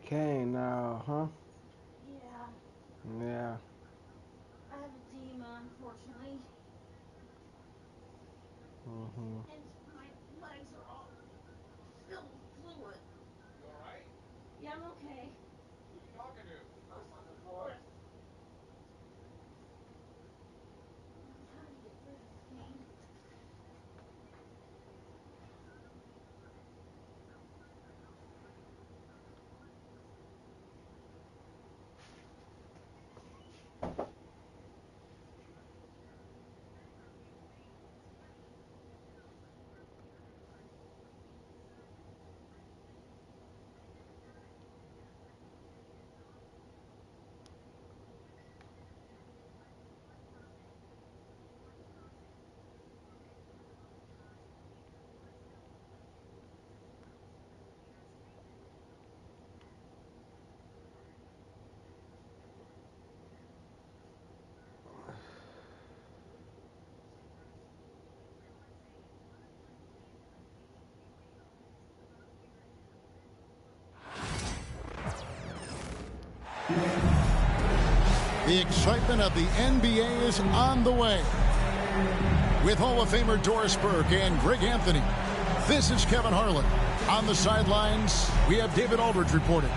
Kane now, huh? Yeah, Yeah. I have edema, unfortunately, Mhm. and my legs are all filled with fluid. You alright? Yeah, I'm okay. Who you talking to? I was on the forest. I'm trying to get rid of this pain. The excitement of the NBA is on the way. With Hall of Famer Doris Burke and Greg Anthony, this is Kevin Harlan. On the sidelines, we have David Aldridge reporting.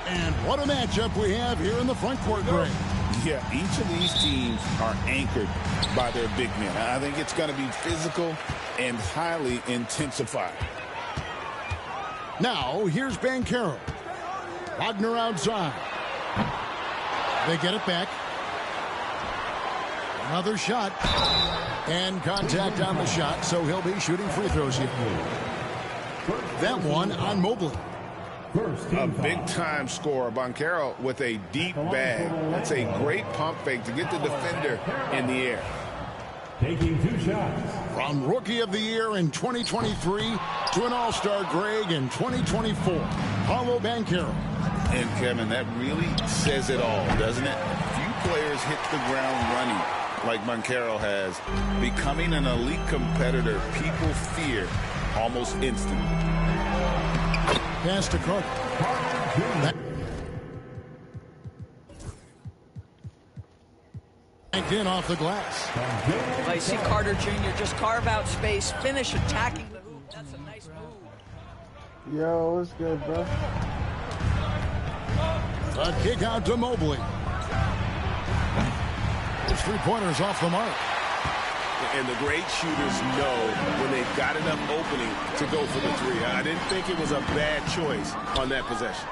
And what a matchup we have here in the front court, Greg. Yeah, each of these teams are anchored by their big men. I think it's going to be physical and highly intensified. Now, here's Banchero. Wagner outside. They get it back. Another shot. And contact on the shot, so he'll be shooting free throws here. That one on Mobley. A big-time scorer, Banchero, with a deep bag. That's a great pump fake to get the defender in the air. Taking 2 shots. From Rookie of the Year in 2023 to an All-Star Greg in 2024, Paolo Banchero. And, Kevin, that really says it all, doesn't it? Few players hit the ground running like Banchero has. Becoming an elite competitor, people fear almost instantly. Pass to Carter. Banked in off the glass. I see Carter Jr. just carve out space, finish attacking the hoop. That's a nice move. Yo, what's good, bro? A kick out to Mobley. Those 3-pointers off the mark. And the great shooters know when they've got enough opening to go for the 3. I didn't think it was a bad choice on that possession.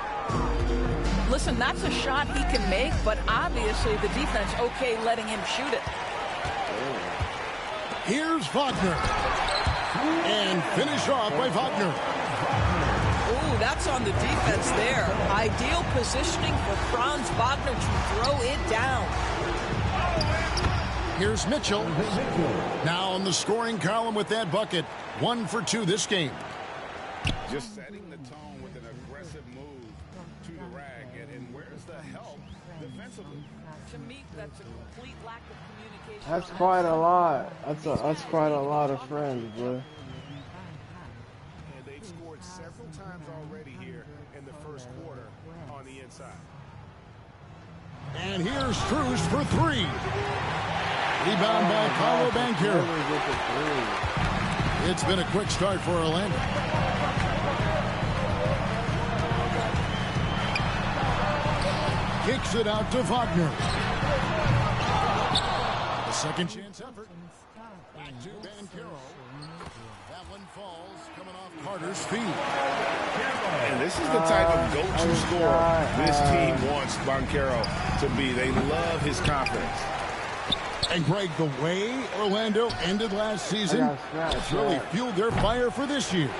Listen, that's a shot he can make, but obviously the defense okay letting him shoot it. Here's Wagner. And finish off by Wagner. Ooh, that's on the defense there. Ideal positioning for Franz Wagner to throw it down. Here's Mitchell. Now in the scoring column with that bucket. 1 for 2 this game. Just setting the tone with an aggressive move to the rack. And where's the help defensively? To me, that's a complete lack of communication. That's quite a lot. That's quite a lot of friends, bro. And they've scored several times already here in the first quarter on the inside. And here's Strus for 3. Rebound by Paolo Banchero. It's been a quick start for Orlando. Kicks it out to Wagner. A second chance effort. Back to Banchero. That one falls coming off Carter's feet. And this is the type of go-to scorer this team wants Banchero to be. They love his confidence. And Greg, the way Orlando ended last season, it's really fueled their fire for this year.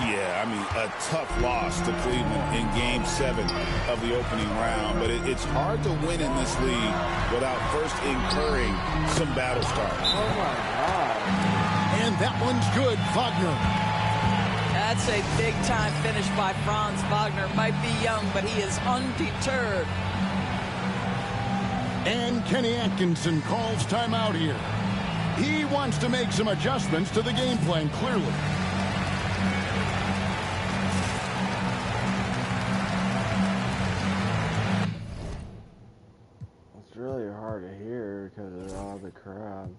Yeah, I mean, a tough loss to Cleveland in Game 7 of the opening round. But it's hard to win in this league without first incurring some battle scars. Oh, my God. And that one's good, Wagner. That's a big-time finish by Franz Wagner. Might be young, but he is undeterred. And Kenny Atkinson calls timeout here. He wants to make some adjustments to the game plan, clearly. It's really hard to hear because of all the crowd.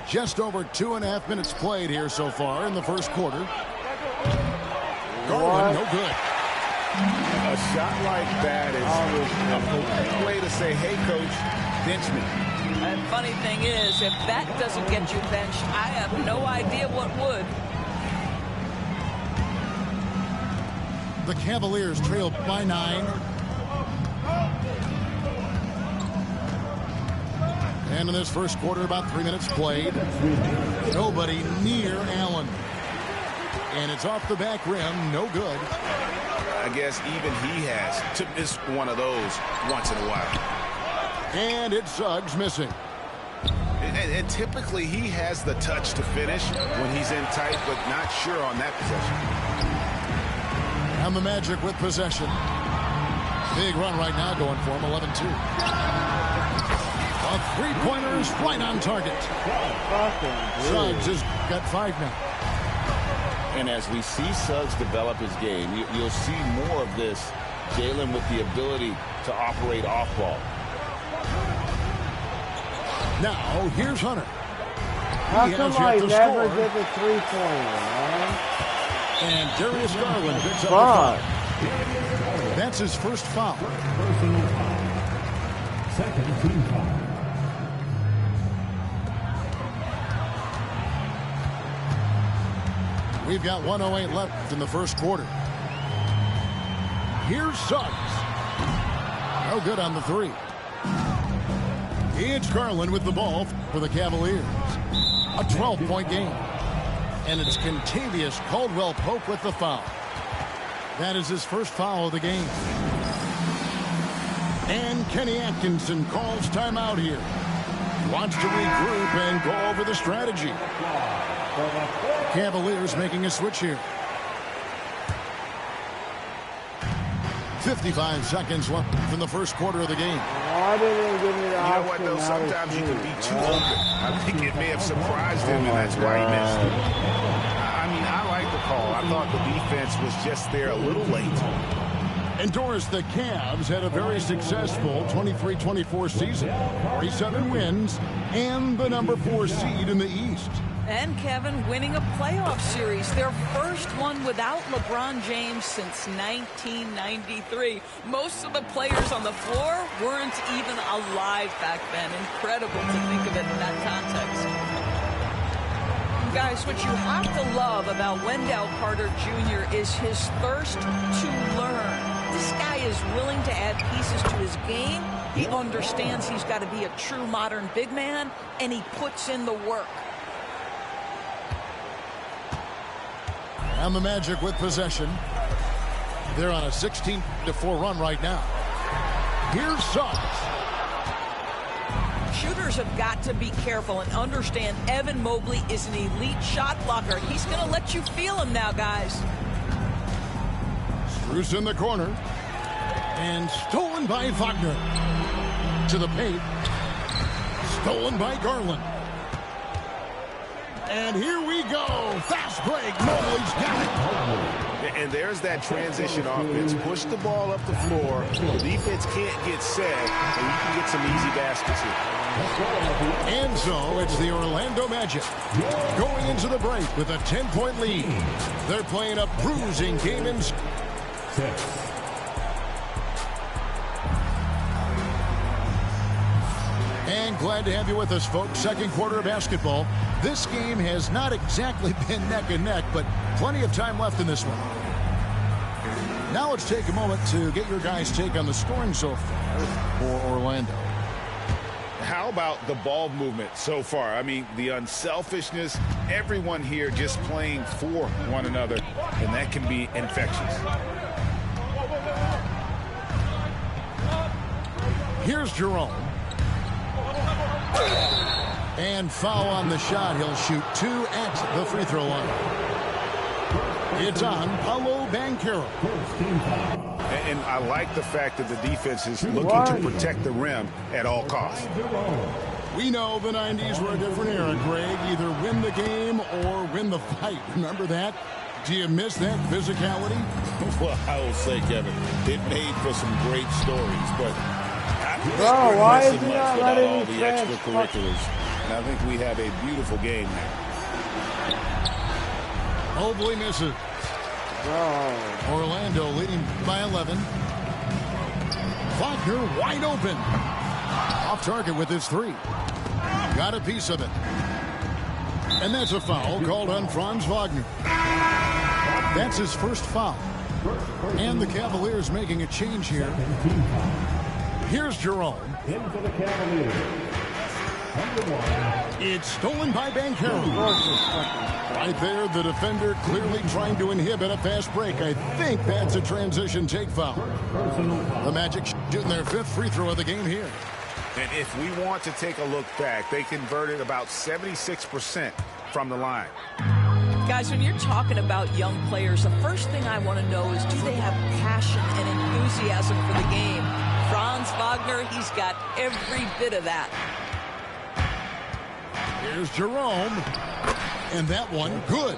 Just over 2.5 minutes played here so far in the first quarter. Garland, no good. A shot like that is a perfect way to say, hey, coach, bench me. And funny thing is, if that doesn't get you benched, I have no idea what would. The Cavaliers trail by 9. And in this first quarter, about 3 minutes played. Nobody near Allen. And it's off the back rim, no good. I guess even he has to miss one of those once in a while. And it's Suggs missing. And typically he has the touch to finish when he's in tight, but not sure on that possession. And the Magic with possession. Big run right now going for him, 11-2. A three-pointer is right on target. Suggs has got 5 now. And as we see Suggs develop his game, you'll see more of this. Jalen with the ability to operate off ball. Now, here's Hunter. How come I never get the three-pointer, man? And Darius Garland picks up Fuck. the 5. That's his first foul. Personal foul. Second team foul. We've got 1:08 left in the first quarter. Here's Suggs. No good on the 3. It's Garland with the ball for the Cavaliers. A 12-point game. And it's Kentavious Caldwell-Pope with the foul. That is his first foul of the game. And Kenny Atkinson calls timeout here. Wants to regroup and go over the strategy. Cavaliers making a switch here. 55 seconds left in the first quarter of the game. Why didn't they give me the option? You know what, though? Sometimes you can be too open. I think it may have surprised him, and that's why he missed. I mean, I like the call. I thought the defense was just there a little late. And Doris, the Cavs had a very successful 23-24 season. 47 wins and the number 4 seed in the East. And Kevin winning a playoff series, their first one without LeBron James since 1993. Most of the players on the floor weren't even alive back then. Incredible to think of it in that context. Guys, what you have to love about Wendell Carter Jr. is his thirst to learn. This guy is willing to add pieces to his game. He understands he's got to be a true modern big man, and he puts in the work. And the Magic with possession. They're on a 16-4 run right now. Here's Suggs. Shooters have got to be careful and understand Evan Mobley is an elite shot blocker. He's going to let you feel him now, guys. Strus in the corner. And stolen by Wagner. To the paint. Stolen by Garland. And here we go. Fast break. Mobley's got it. And there's that transition offense. Push the ball up the floor. The defense can't get set, and you can get some easy baskets here. And so it's the Orlando Magic going into the break with a 10-point lead. They're playing a bruising game in 6. And glad to have you with us, folks. Second quarter of basketball. This game has not exactly been neck and neck, but plenty of time left in this one. Now let's take a moment to get your guys' take on the scoring so far for Orlando. How about the ball movement so far? I mean, the unselfishness, everyone here just playing for one another, and that can be infectious. Here's Jerome. And foul on the shot. He'll shoot 2 at the free throw line. It's on Paolo Banchero. And I like the fact that the defense is looking to protect the rim at all costs. We know the 90s were a different era, Greg. Either win the game or win the fight. Remember that? Do you miss that physicality? Well, I will say, Kevin, it made for some great stories, but Bro, why is he much not without letting all me the trans- extracurriculars. And I think we have a beautiful game now. Mobley misses. Bro. Orlando leading by 11. Wagner wide open. Off target with his 3. Got a piece of it. And that's a foul called on Franz Wagner. That's his first foul. And the Cavaliers making a change here. Here's Jerome. In for the Cavaliers. Number 1. It's stolen by Banchero. Right there, the defender clearly trying to inhibit a fast break. I think that's a transition take foul. The Magic shooting their 5th free throw of the game here. And if we want to take a look back, they converted about 76% from the line. Guys, when you're talking about young players, the first thing I want to know is, do they have passion and enthusiasm for the game? Franz Wagner, he's got every bit of that. Here's Jerome. And that one, good.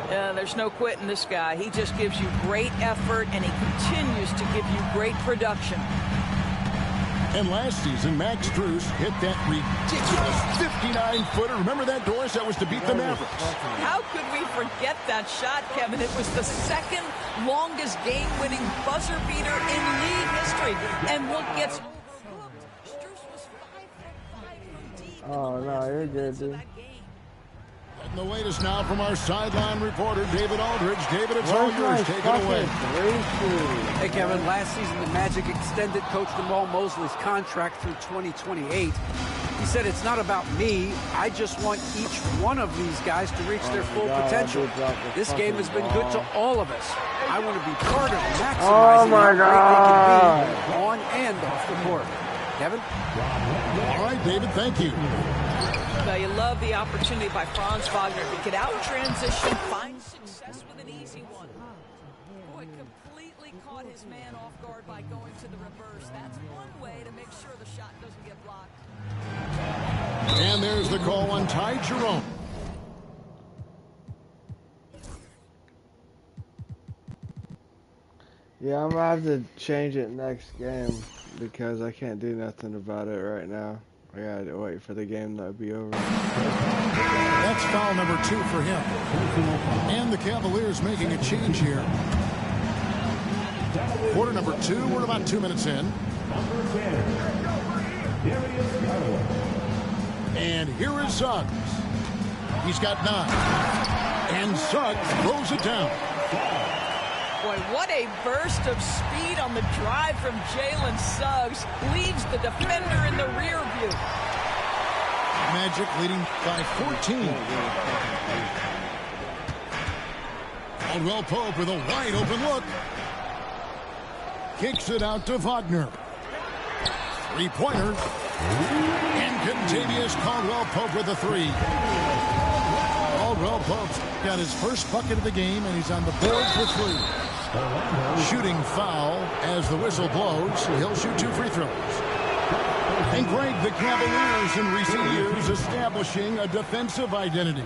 There's no quitting this guy. He just gives you great effort, and he continues to give you great production. And last season, Max Strus hit that ridiculous 59-footer. Remember that, Doris? That was to beat the Mavericks. How could we forget that shot, Kevin? It was the second longest game-winning buzzer beater in league history. And what gets overlooked, Strus was 5 from deep. Oh, no, you're good, dude. And the latest now from our sideline reporter, David Aldridge. David, it's all yours. Take it away. Hey, Kevin, last season the Magic extended Coach Jamal Mosley's contract through 2028. He said, it's not about me. I just want each one of these guys to reach their full potential. This game has been good to all of us. I want to be part of maximizing how great they can be on and off the court. Kevin? All right, David, thank you. You love the opportunity by Franz Wagner to get out in transition, find success with an easy one. Boy, completely caught his man off guard by going to the reverse. That's one way to make sure the shot doesn't get blocked. And there's the call on Ty Jerome. Yeah, I'm going to have to change it next game because I can't do nothing about it right now. I gotta wait for the game to be over. That's foul number 2 for him. And the Cavaliers making a change here. Quarter number 2. We're about 2 minutes in. And here is Suggs. He's got 9. And Suggs throws it down. Boy, what a burst of speed on the drive from Jalen Suggs. Leaves the defender in the rear view. Magic leading by 14. Caldwell Pope with a wide open look. Kicks it out to Wagner. 3-pointer. And Contavious Caldwell Pope with a 3. Caldwell Pope's got his first bucket of the game, and he's on the board for 3. Shooting foul as the whistle blows. He'll shoot 2 free throws. And Greg, the Cavaliers in recent years establishing a defensive identity.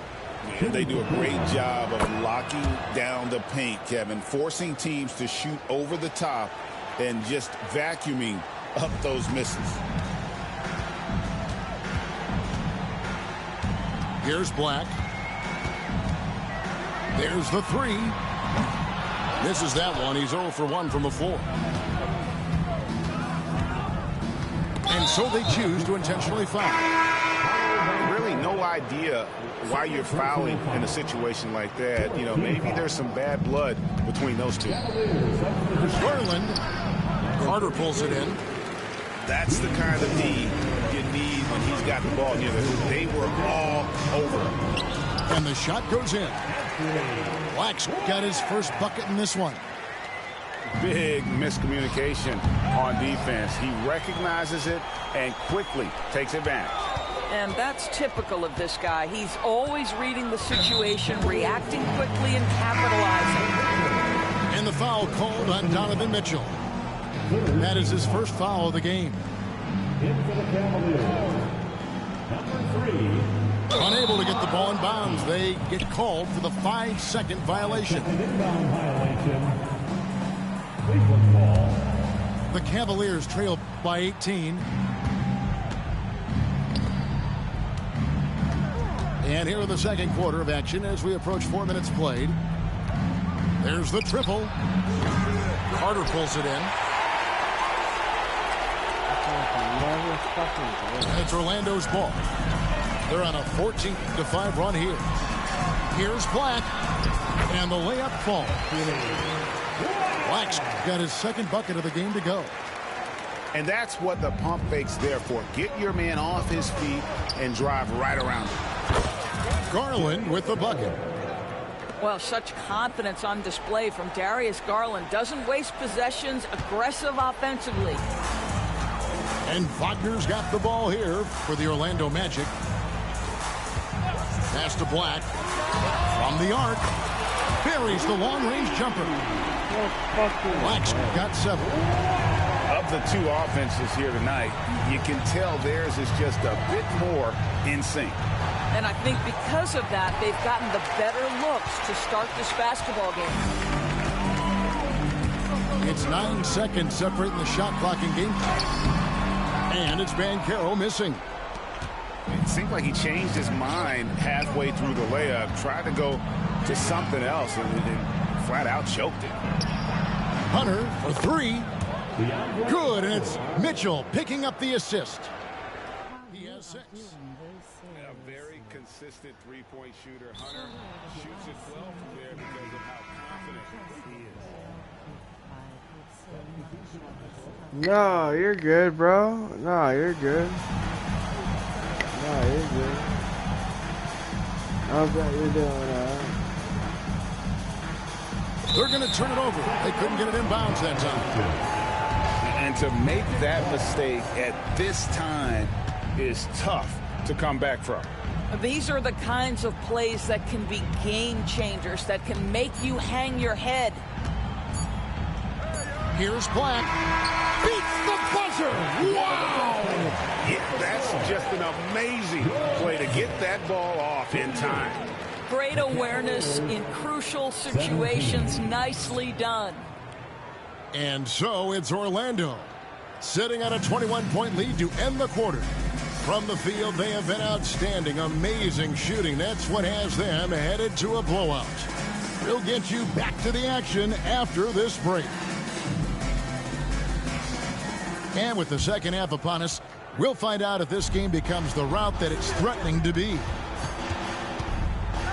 Yeah, they do a great job of locking down the paint, Kevin, forcing teams to shoot over the top and just vacuuming up those misses. Here's Black. There's the 3. Misses that one. He's 0 for 1 from the floor. And so they choose to intentionally foul. Really no idea why you're fouling in a situation like that. You know, maybe there's some bad blood between those two. Garland. Carter pulls it in. That's the kind of D you need when he's got the ball near the hoop. They were all over him. And the shot goes in. Black's got his first bucket in this one. Big miscommunication on defense. He recognizes it and quickly takes advantage. And that's typical of this guy. He's always reading the situation, reacting quickly, and capitalizing. And the foul called on Donovan Mitchell. That is his first foul of the game. Unable to get the ball in bounds. They get called for the 5-second violation. The Cavaliers trail by 18. And here in the second quarter of action as we approach 4 minutes played. There's the triple. Carter pulls it in. And it's Orlando's ball. They're on a 14-5 run here. Here's Black. And the layup falls. Black's got his second bucket of the game to go. And that's what the pump fake's there for. Get your man off his feet and drive right around him. Garland with the bucket. Well, such confidence on display from Darius Garland. Doesn't waste possessions, aggressive offensively. And Wagner's got the ball here for the Orlando Magic. Pass to Black. From the arc. Buries the long-range jumper. Black's got 7. Of the two offenses here tonight, you can tell theirs is just a bit more in sync. And I think because of that, they've gotten the better looks to start this basketball game. It's 9 seconds separating the shot clock and game time. And it's Banchero missing. It seemed like he changed his mind halfway through the layup, tried to go to something else, and flat out choked it. Hunter for 3. Good, and it's Mitchell picking up the assist. He has 6. A very consistent three-point shooter. Hunter shoots it well from there because of how confident he is. No, you're good, bro. No, you're good. No, you're good. I bet you're doing alright. They're going to turn it over. They couldn't get it in bounds that time. And to make that mistake at this time is tough to come back from. These are the kinds of plays that can be game changers, that can make you hang your head. Here's Black. Beats the buzzer. Wow! Yeah, that's just an amazing play to get that ball off in time. Great awareness in crucial situations. Nicely done. And so it's Orlando sitting on a 21-point lead to end the quarter. From the field, they have been outstanding. Amazing shooting. That's what has them headed to a blowout. We'll get you back to the action after this break. And with the second half upon us, we'll find out if this game becomes the route that it's threatening to be.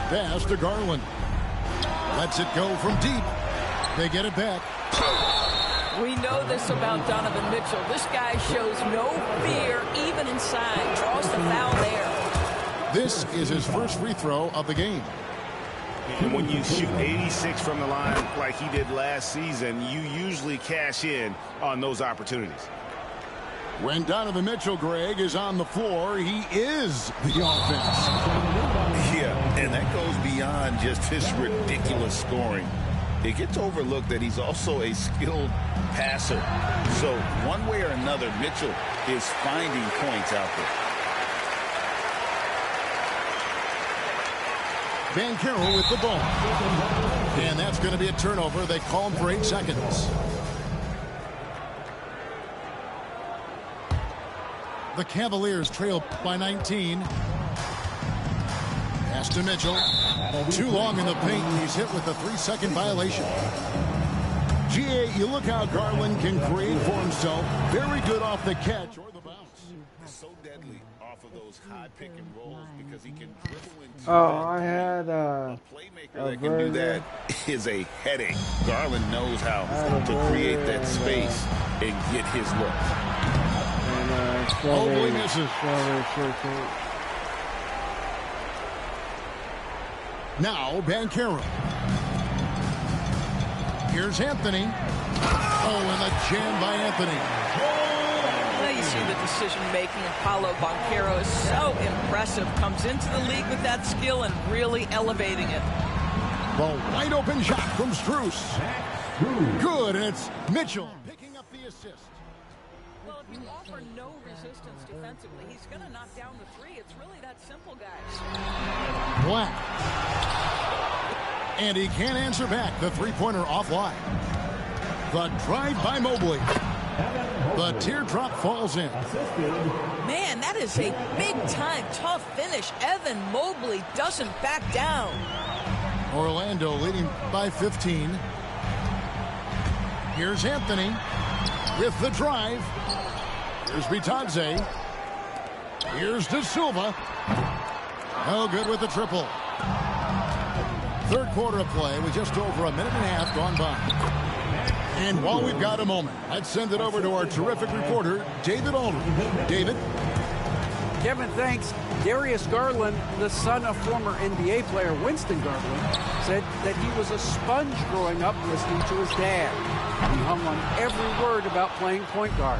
Pass to Garland. Lets it go from deep. They get it back. We know this about Donovan Mitchell. This guy shows no fear, even inside. Draws the foul there. This is his first free throw of the game. And when you shoot 86 from the line like he did last season, you usually cash in on those opportunities. When Donovan Mitchell, Greg, is on the floor, he is the offense. Yeah, and that goes beyond just his ridiculous scoring. It gets overlooked that he's also a skilled passer. So one way or another, Mitchell is finding points out there. Banchero with the ball. And that's going to be a turnover. They call him for 8 seconds. The Cavaliers trail by 19. Pass to Mitchell. Too long in the paint. He's hit with a 3-second violation. GA, you look how Garland can create for himself. Very good off the catch or the bounce. off of those high pick and rolls because he can dribble into I had a playmaker a that can do burger. that is a headache. Garland knows how to create that space and get his look. And Mobley misses. strawberry shortcake. Now Banchero. Here's Anthony. Oh, and a jam by Anthony. Well, you see the decision-making of Paolo Banchero is so impressive. Comes into the league with that skill and really elevating it. The wide open shot from Strus. Good, and it's Mitchell picking up the assist. Well, if you offer no resistance defensively, he's going to knock down the three. It's really that simple, guys. Black. And he can't answer back. The three-pointer offline. The drive by Mobley. The teardrop falls in. Man, that is a big-time, tough finish. Evan Mobley doesn't back down. Orlando leading by 15. Here's Anthony with the drive. Here's Bitadze. Here's De Silva. Oh, good with the triple. Third quarter of play with just over a minute and a half gone by. And while we've got a moment, let's send it over to our terrific reporter, David Aldridge. David? Kevin, thanks. Darius Garland, the son of former NBA player Winston Garland, said that he was a sponge growing up listening to his dad. He hung on every word about playing point guard.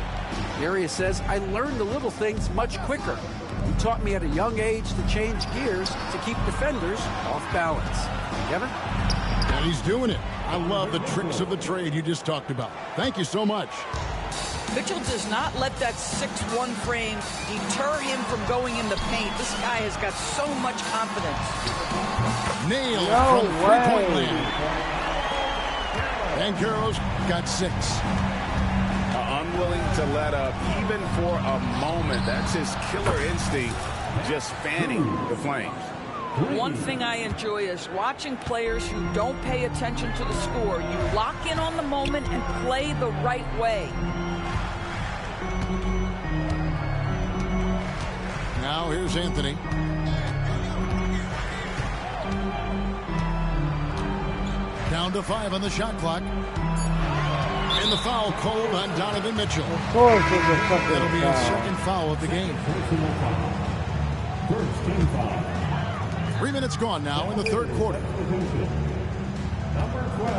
Darius says, I learned the little things much quicker. He taught me at a young age to change gears to keep defenders off balance. Kevin? And he's doing it. I love the tricks of the trade you just talked about. Thank you so much. Mitchell does not let that 6'1" frame deter him from going in the paint. This guy has got so much confidence. Nailed No from way. three-point land. Banchero's got 6. Unwilling to let up even for a moment. That's his killer instinct, just fanning the flames. One thing I enjoy is watching players who don't pay attention to the score. You lock in on the moment and play the right way. Now here's Anthony. Down to 5 on the shot clock. And the foul called on Donovan Mitchell. Of course it's a fucking That'll be his foul. second foul of the game. First team foul. 3 minutes gone now in the third quarter. Number 12.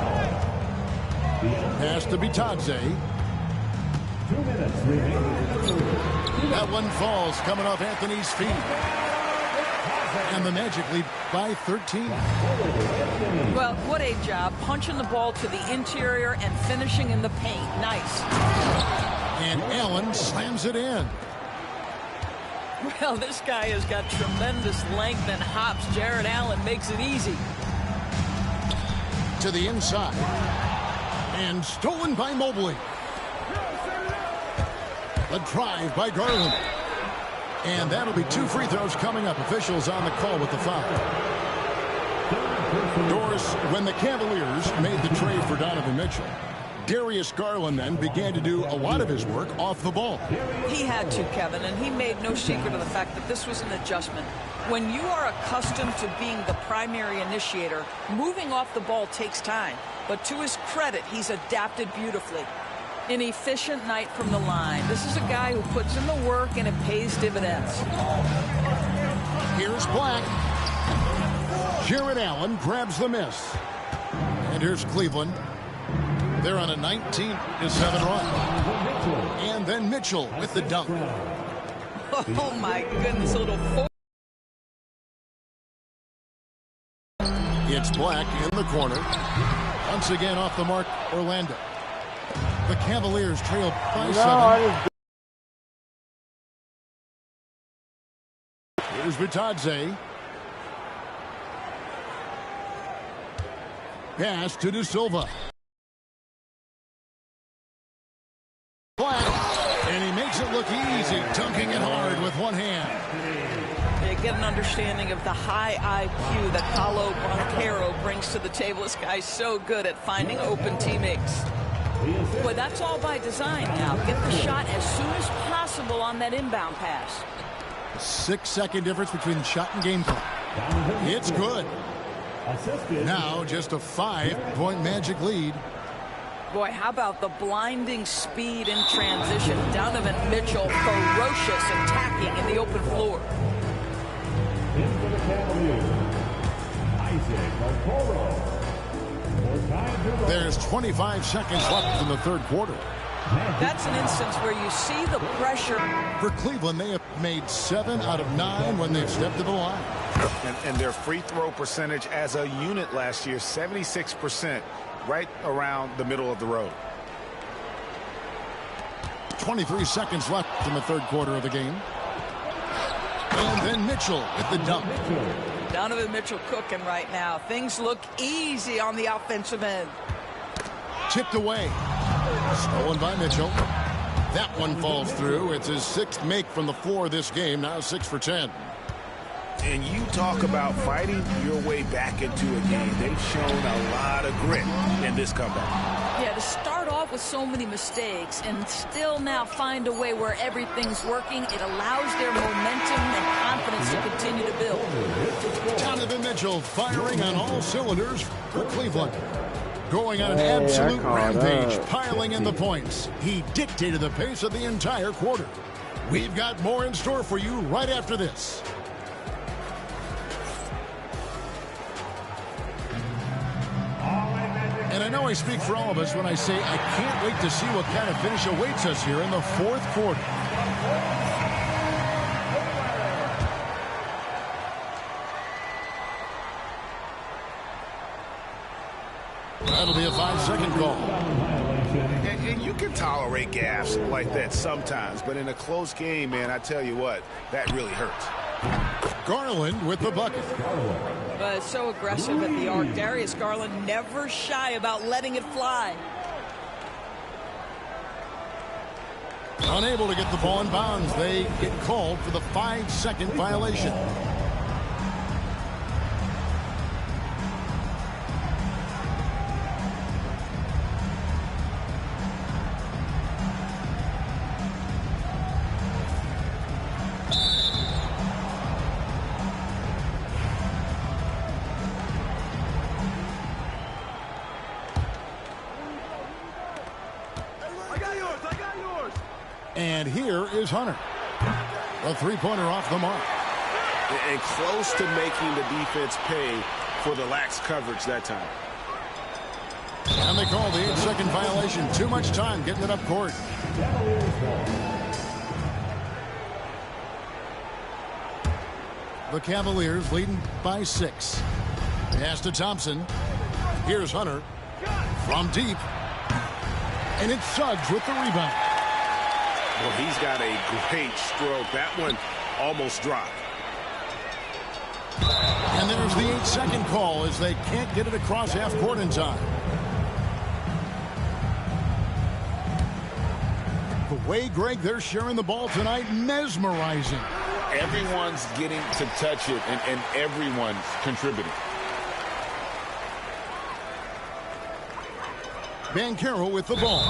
Pass to Bitadze. 2 minutes remaining. That one falls coming off Anthony's feet. And the Magic lead by 13. Well, what a job. Punching the ball to the interior and finishing in the paint. Nice. And Allen slams it in. Well, this guy has got tremendous length and hops. Jared Allen makes it easy. To the inside. And stolen by Mobley. The drive by Garland. And that'll be 2 free throws coming up. Officials on the call with the foul. Doris, when the Cavaliers made the trade for Donovan Mitchell, Darius Garland then began to do a lot of his work off the ball. He had to, Kevin, and he made no secret of the fact that this was an adjustment. When you are accustomed to being the primary initiator, moving off the ball takes time. But to his credit, he's adapted beautifully. An efficient night from the line. This is a guy who puts in the work and it pays dividends. Here's Black. Jared Allen grabs the miss. And here's Cleveland. They're on a 19-7 run. And then Mitchell with the dunk. Oh my goodness, a little It's Black in the corner. Once again off the mark, Orlando. The Cavaliers trail by 7. Here's Bitadze. Pass to De Silva. Black, and he makes it look easy, dunking it hard with one hand. You get an understanding of the high IQ that Paolo Banchero brings to the table. This guy's so good at finding open teammates. Boy, that's all by design now. Get the shot as soon as possible on that inbound pass. 6-second difference between shot and game clock. It's good. Now just a 5-point Magic lead. Boy, how about the blinding speed in transition? Donovan Mitchell, ferocious attacking in the open floor. Into the Cavaliers, Isaac Okoro. There's 25 seconds left in the third quarter. That's an instance where you see the pressure. For Cleveland, they have made 7 out of 9 when they've stepped to the line. And their free throw percentage as a unit last year, 76%, right around the middle of the road. 23 seconds left in the third quarter of the game. And then Mitchell at the dunk. Donovan Mitchell cooking right now. Things look easy on the offensive end. Tipped away. Stolen by Mitchell. That one falls through. It's his 6th make from the floor this game. Now 6 for 10. And you talk about fighting your way back into a game. They've shown a lot of grit in this comeback. Yeah, to start off with so many mistakes and still now find a way where everything's working, it allows their momentum and confidence to continue to build. Donovan Mitchell firing on all cylinders for Cleveland. Going on an absolute rampage, piling in the points. He dictated the pace of the entire quarter. We've got more in store for you right after this. And I know I speak for all of us when I say I can't wait to see what kind of finish awaits us here in the fourth quarter. That'll be a 5-second call. And you can tolerate gaffes like that sometimes, but in a close game, man, I tell you what, that really hurts. Garland with the bucket. But so aggressive at the arc. Darius Garland never shy about letting it fly. Unable to get the ball in bounds. They get called for the 5-second violation. And here is Hunter. A three-pointer off the mark. And close to making the defense pay for the lax coverage that time. And they call the 8-second violation. Too much time getting it up court. The Cavaliers leading by 6. Pass to Thompson. Here's Hunter. From deep. And it's Suggs with the rebound. Well, he's got a great stroke. That one almost dropped. And there's the 8-second call as they can't get it across half court in time. The way, Greg, they're sharing the ball tonight, mesmerizing. Everyone's getting to touch it, and everyone's contributing. Banchero with the ball.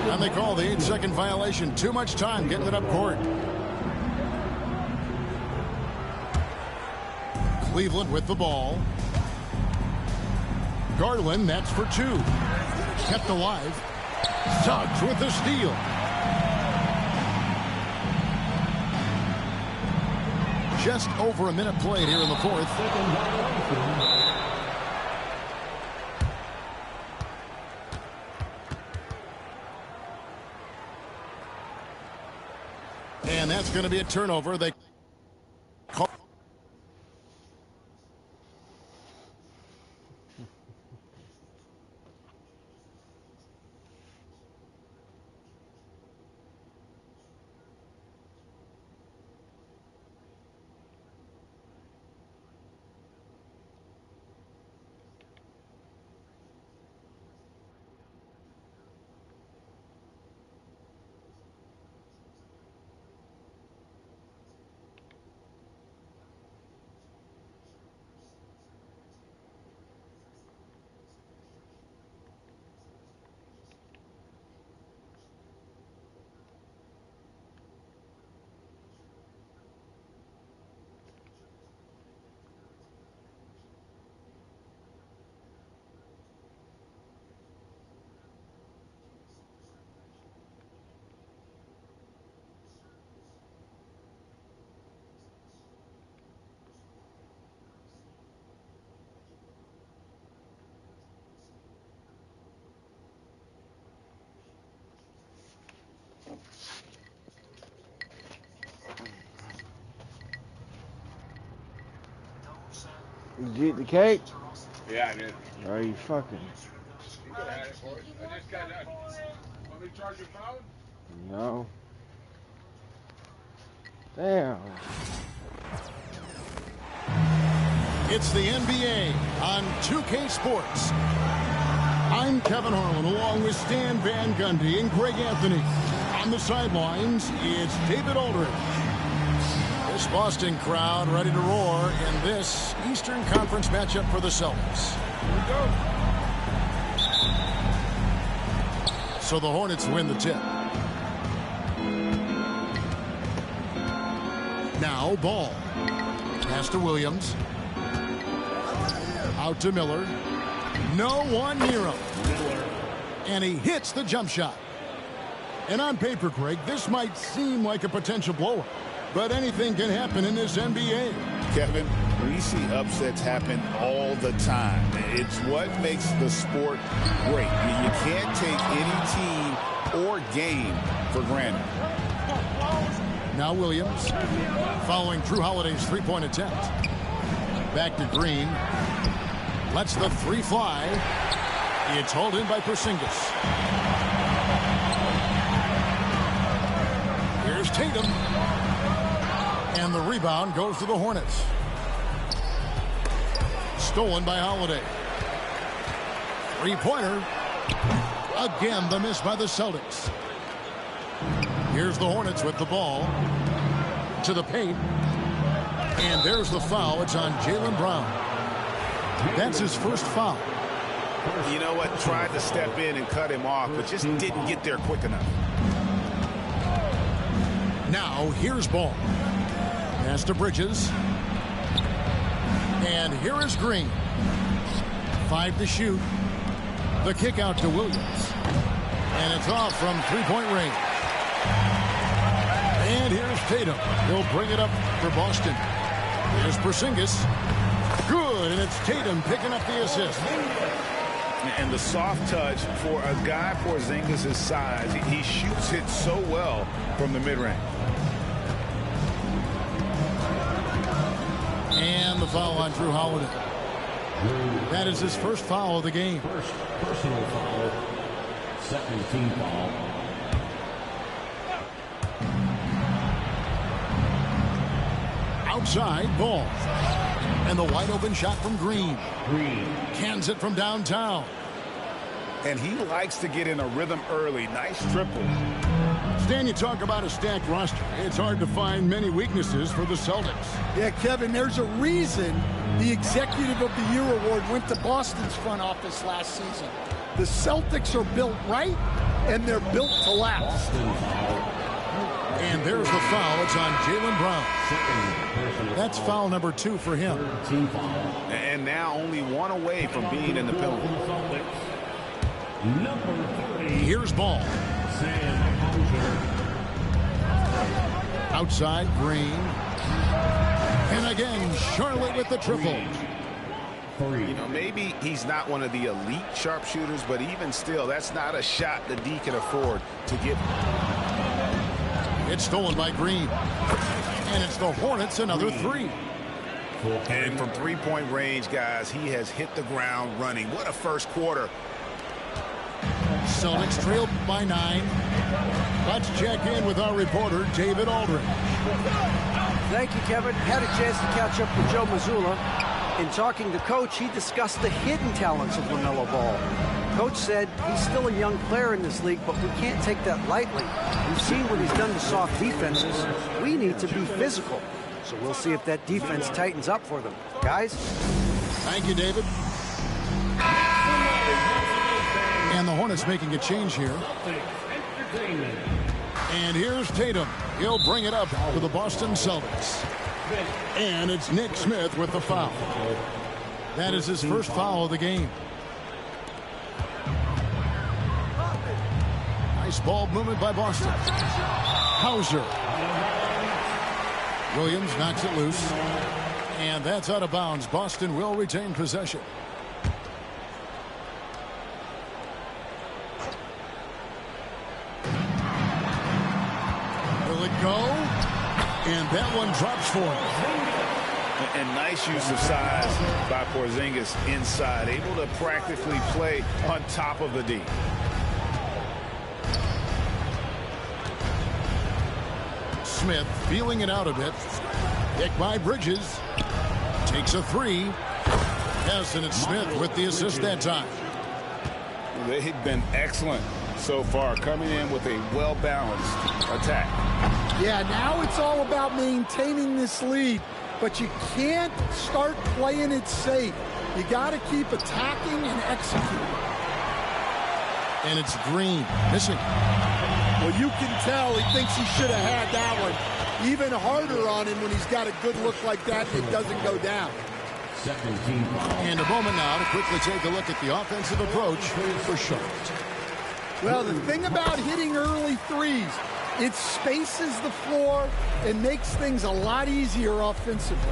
And they call the 8-second violation. Too much time getting it up court. Cleveland with the ball. Garland, that's for 2. Kept alive. Suggs with the steal. Just over a minute played here in the fourth. And that's going to be a turnover. They call. Did you eat the cake? Yeah, I did. Or are you fucking? You could have had it, boy. I just got done. Want me to charge your phone? No. Damn. It's the NBA on 2K Sports. I'm Kevin Harlan along with Stan Van Gundy and Greg Anthony. On the sidelines, it's David Aldridge. This Boston crowd ready to roar in this Eastern Conference matchup for the Celtics. Here we go. So the Hornets win the tip. Now Ball. Pass to Williams. Out to Miller. No one near him. And he hits the jump shot. And on paper, Greg, this might seem like a potential blowout. But anything can happen in this NBA. Kevin, we see upsets happen all the time. It's what makes the sport great. You can't take any team or game for granted. Now Williams, following Drew Holiday's three-point attempt. Back to Green. Lets the three fly. It's hauled in by Porzingis. Here's Tatum. And the rebound goes to the Hornets. Stolen by Holiday. Three-pointer. Again, the miss by the Celtics. Here's the Hornets with the ball. To the paint. And there's the foul. It's on Jaylen Brown. That's his first foul. You know what? Tried to step in and cut him off, but just didn't get there quick enough. Now, here's Ball. Pass to Bridges. And here is Green. 5 to shoot. The kick out to Williams. And it's off from three-point range. And here's Tatum. He'll bring it up for Boston. Here's Porzingis. Good, and it's Tatum picking up the assist. And the soft touch for a guy Porzingis' size. He shoots it so well from the mid-range. And the foul on Drew Holiday. That is his first foul of the game. First personal foul. Second team foul. Outside, Ball. And the wide open shot from Green. Green. Cans it from downtown. And he likes to get in a rhythm early. Nice triple. Stan, you talk about a stacked roster. It's hard to find many weaknesses for the Celtics. Yeah, Kevin, there's a reason the Executive of the Year award went to Boston's front office last season. The Celtics are built right, and they're built to last. And there's the foul. It's on Jaylen Brown. That's foul number 2 for him. And now only one away from being in the penalty. Here's Ball. Outside, Green. And again, Charlotte with the triple. You know, maybe he's not one of the elite sharpshooters, but even still, that's not a shot that D can afford to give. It's stolen by Green. And it's the Hornets, another 3. And from three-point range, guys, he has hit the ground running. What a first quarter. Celtics trailed by 9. Let's check in with our reporter, David Aldridge. Thank you, Kevin. Had a chance to catch up with Joe Mazzulla. In talking to Coach, he discussed the hidden talents of LaMelo Ball. Coach said he's still a young player in this league, but we can't take that lightly. We've seen what he's done to soft defenses. We need to be physical. So we'll see if that defense tightens up for them. Guys? Thank you, David. And the Hornets making a change here. And here's Tatum. He'll bring it up for the Boston Celtics. And it's Nick Smith with the foul. That is his first foul of the game. Nice ball movement by Boston. Hauser. Williams knocks it loose. And that's out of bounds. Boston will retain possession. Will it go? And that one drops for him. And nice use of size by Porzingis inside, able to practically play on top of the D. Smith feeling it out a bit. Picked by Bridges. Takes a three. Yes, and it's Smith with the assist that time. They've been excellent so far, coming in with a well-balanced attack. Yeah, now it's all about maintaining this lead, but you can't start playing it safe. You got to keep attacking and executing. And it's Green missing. Well, you can tell he thinks he should have had that one. Even harder on him when he's got a good look like that and it doesn't go down. And a moment now to quickly take a look at the offensive approach for Charlotte. Well, the thing about hitting early threes, it spaces the floor and makes things a lot easier offensively.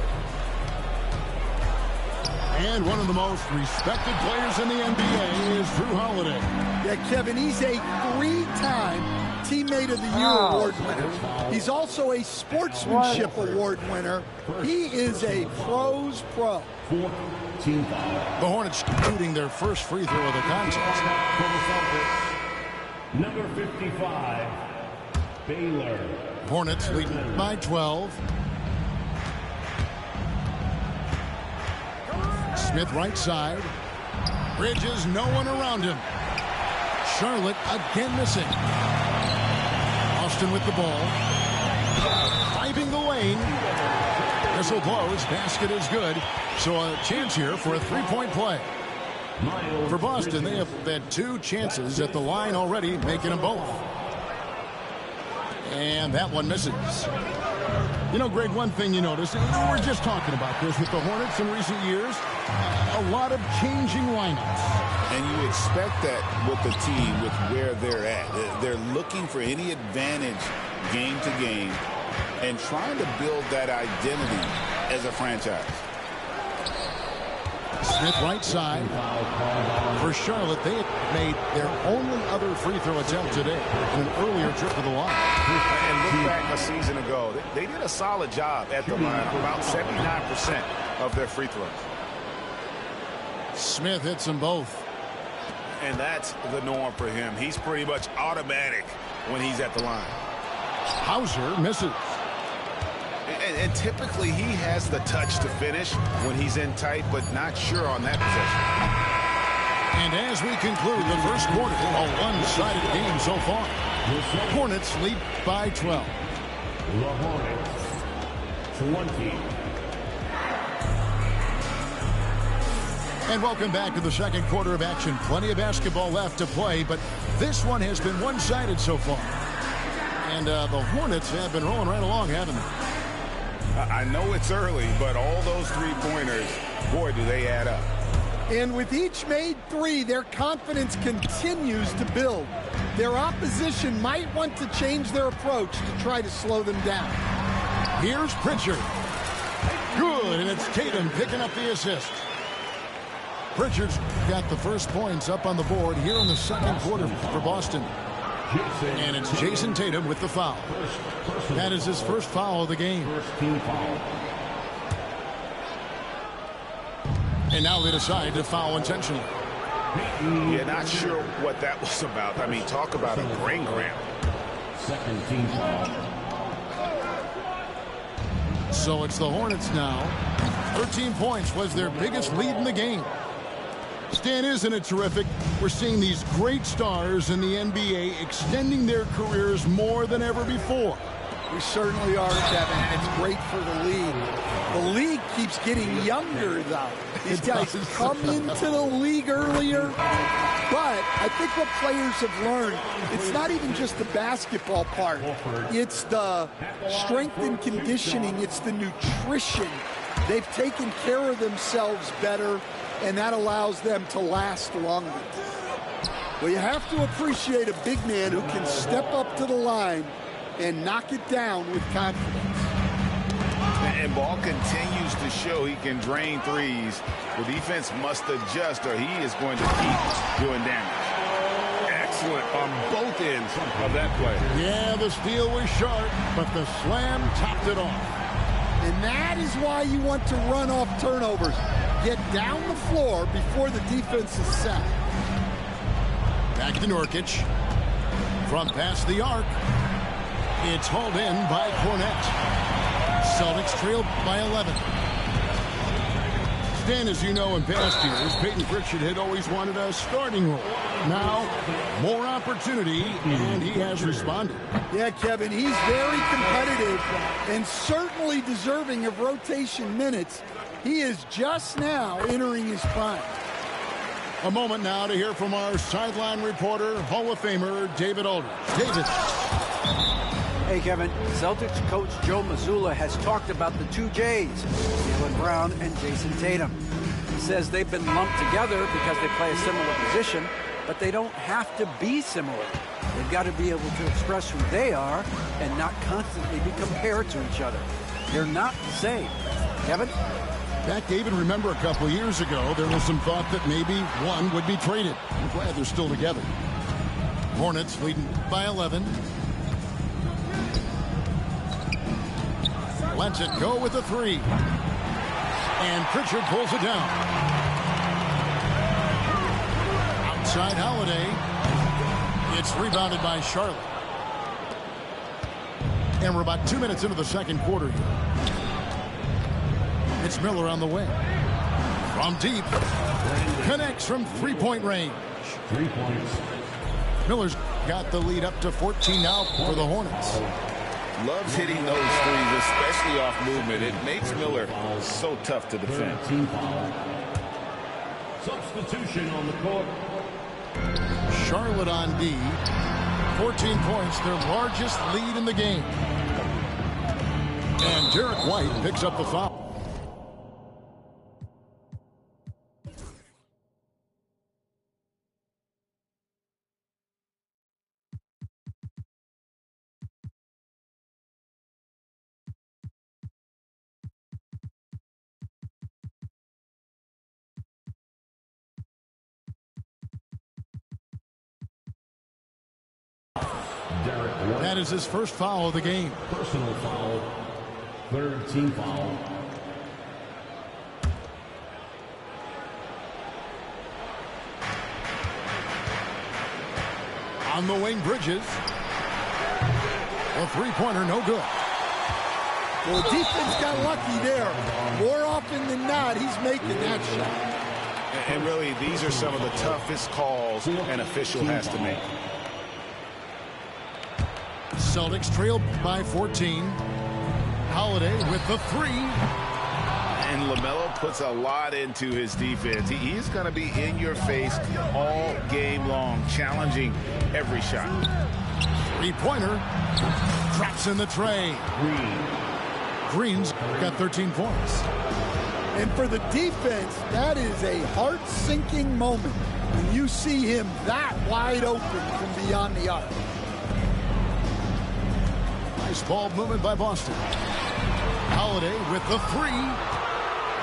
And one of the most respected players in the NBA is Jrue Holiday. Yeah, Kevin, he's a three-time Teammate of the Year award winner. He's also a Sportsmanship Award winner. He is a pro's pro. The Hornets shooting their first free throw of the contest. Number 55, Baylor. Hornets leading by 12. Smith right side. Bridges, no one around him. Charlotte again missing. Austin with the ball. Driving the lane. Whistle blows. Basket is good. So a chance here for a three-point play. For Boston, they have had two chances at the line already, making them both. And that one misses. You know, Greg, one thing you notice, we're just talking about this with the Hornets in recent years, a lot of changing lineups. And you expect that with the team, with where they're at. They're looking for any advantage game to game and trying to build that identity as a franchise. Smith right side. For Charlotte, they had made their only other free throw attempt today in an earlier trip to the line. And look back a season ago, they did a solid job at the line, about 79% of their free throws. Smith hits them both. And that's the norm for him. He's pretty much automatic when he's at the line. Hauser misses. And typically he has the touch to finish when he's in tight, but not sure on that possession. And as we conclude the first quarter, a one-sided game so far. Hornets lead by 12. The Hornets, 20. And welcome back to the second quarter of action. Plenty of basketball left to play, but this one has been one-sided so far. And the Hornets have been rolling right along, haven't they? I know it's early, but all those three-pointers, boy, do they add up. And with each made three, their confidence continues to build. Their opposition might want to change their approach to try to slow them down. Here's Pritchard. Good, and it's Tatum picking up the assist. Pritchard's got the first points up on the board here in the second quarter for Boston. And it's Jason Tatum with the foul. That is his first foul of the game. And now they decide to foul intentionally. Yeah, not sure what that was about. I mean, talk about a brain cramp. Second team foul. So it's the Hornets now. 13 points was their biggest lead in the game. Stan, isn't it terrific? We're seeing these great stars in the NBA extending their careers more than ever before. We certainly are, Kevin, and it's great for the league. The league keeps getting younger, though. These guys come into the league earlier, but I think what players have learned, it's not even just the basketball part. It's the strength and conditioning. It's the nutrition. They've taken care of themselves better, and that allows them to last longer. Well, you have to appreciate a big man who can step up to the line and knock it down with confidence. And Ball continues to show he can drain threes. The defense must adjust or he is going to keep doing damage. Excellent on both ends of that play. Yeah, the steal was sharp, but the slam topped it off. And that is why you want to run off turnovers. Get down the floor before the defense is set. Back to Nurkic. From past the arc. It's hauled in by Cornette. Celtics trail by 11. Stan, as you know, in past years, Peyton Pritchard had always wanted a starting role. Now, more opportunity, and he has responded. Yeah, Kevin, he's very competitive and certainly deserving of rotation minutes. He is just now entering his prime. A moment now to hear from our sideline reporter, Hall of Famer David Aldridge. David. Hey, Kevin. Celtics coach Joe Mazzulla has talked about the two J's, Jaylen Brown and Jason Tatum. He says they've been lumped together because they play a similar position, but they don't have to be similar. They've got to be able to express who they are and not constantly be compared to each other. They're not the same. Kevin? Back, David, remember a couple years ago, there was some thought that maybe one would be traded. I'm glad they're still together. Hornets leading by 11. Lets it go with a three. And Pritchard pulls it down. Outside Holiday. It's rebounded by Charlotte. And we're about 2 minutes into the second quarter here. It's Miller on the wing. From deep. Connects from three-point range. 3 points. Miller's got the lead up to 14 now for the Hornets. Loves hitting those threes, especially off movement. It makes Miller so tough to defend. Team foul. Substitution on the court. Charlotte on D. 14 points, their largest lead in the game. And Derek White picks up the foul. That is his first foul of the game. Personal foul. Third team foul. On the wing, Bridges. A three-pointer, no good. Well, the defense got lucky there. More often than not, he's making that shot. And really, these are some of the toughest calls an official has to make. Celtics trail by 14. Holiday with the three. And LaMelo puts a lot into his defense. He's going to be in your face all game long, challenging every shot. Three-pointer. Drops in the tray. Green's got 13 points. And for the defense, that is a heart-sinking moment when you see him that wide open from beyond the arc. Nice ball movement by Boston. Holiday with the three.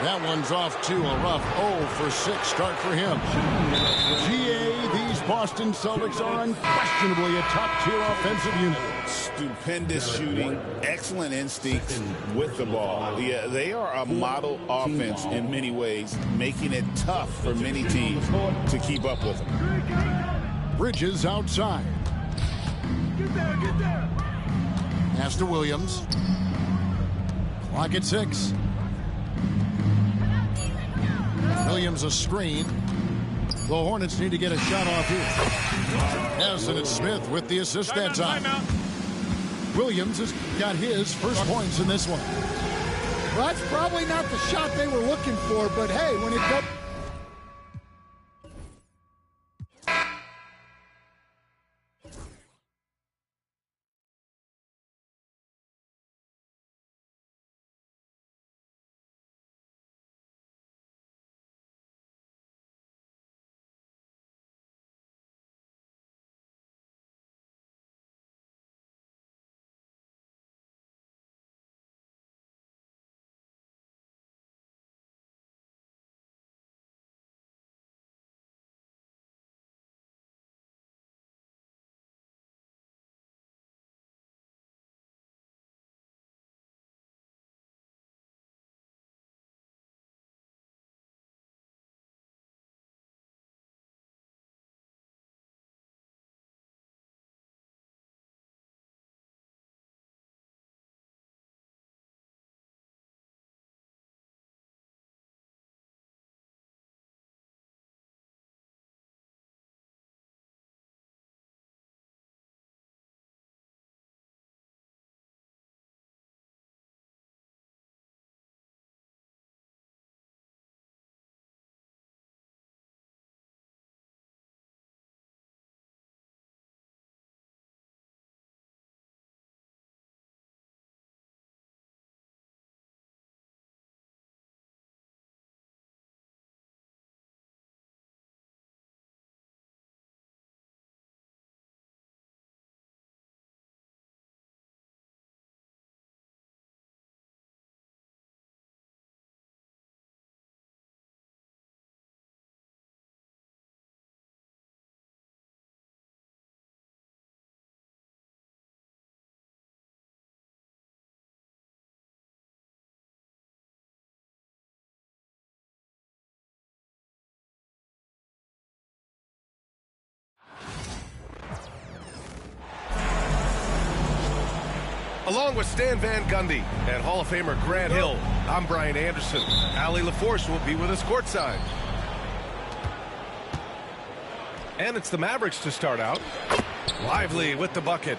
That one's off to a rough 0 for 6 start for him. GA, these Boston Celtics are unquestionably a top-tier offensive unit. Stupendous shooting, excellent instincts with the ball. Yeah, they are a model offense in many ways, making it tough for many teams to keep up with them. Bridges outside. Get there. Pass to Williams. Clock at 6. Williams a screen. The Hornets need to get a shot off here. Yes, and it's Smith with the assist that time. Williams has got his first points in this one. Well, that's probably not the shot they were looking for, but hey, when it got Along with Stan Van Gundy and Hall of Famer Grant Hill, I'm Brian Anderson. Allie LaForce will be with us courtside. And it's the Mavericks to start out. Lively with the bucket.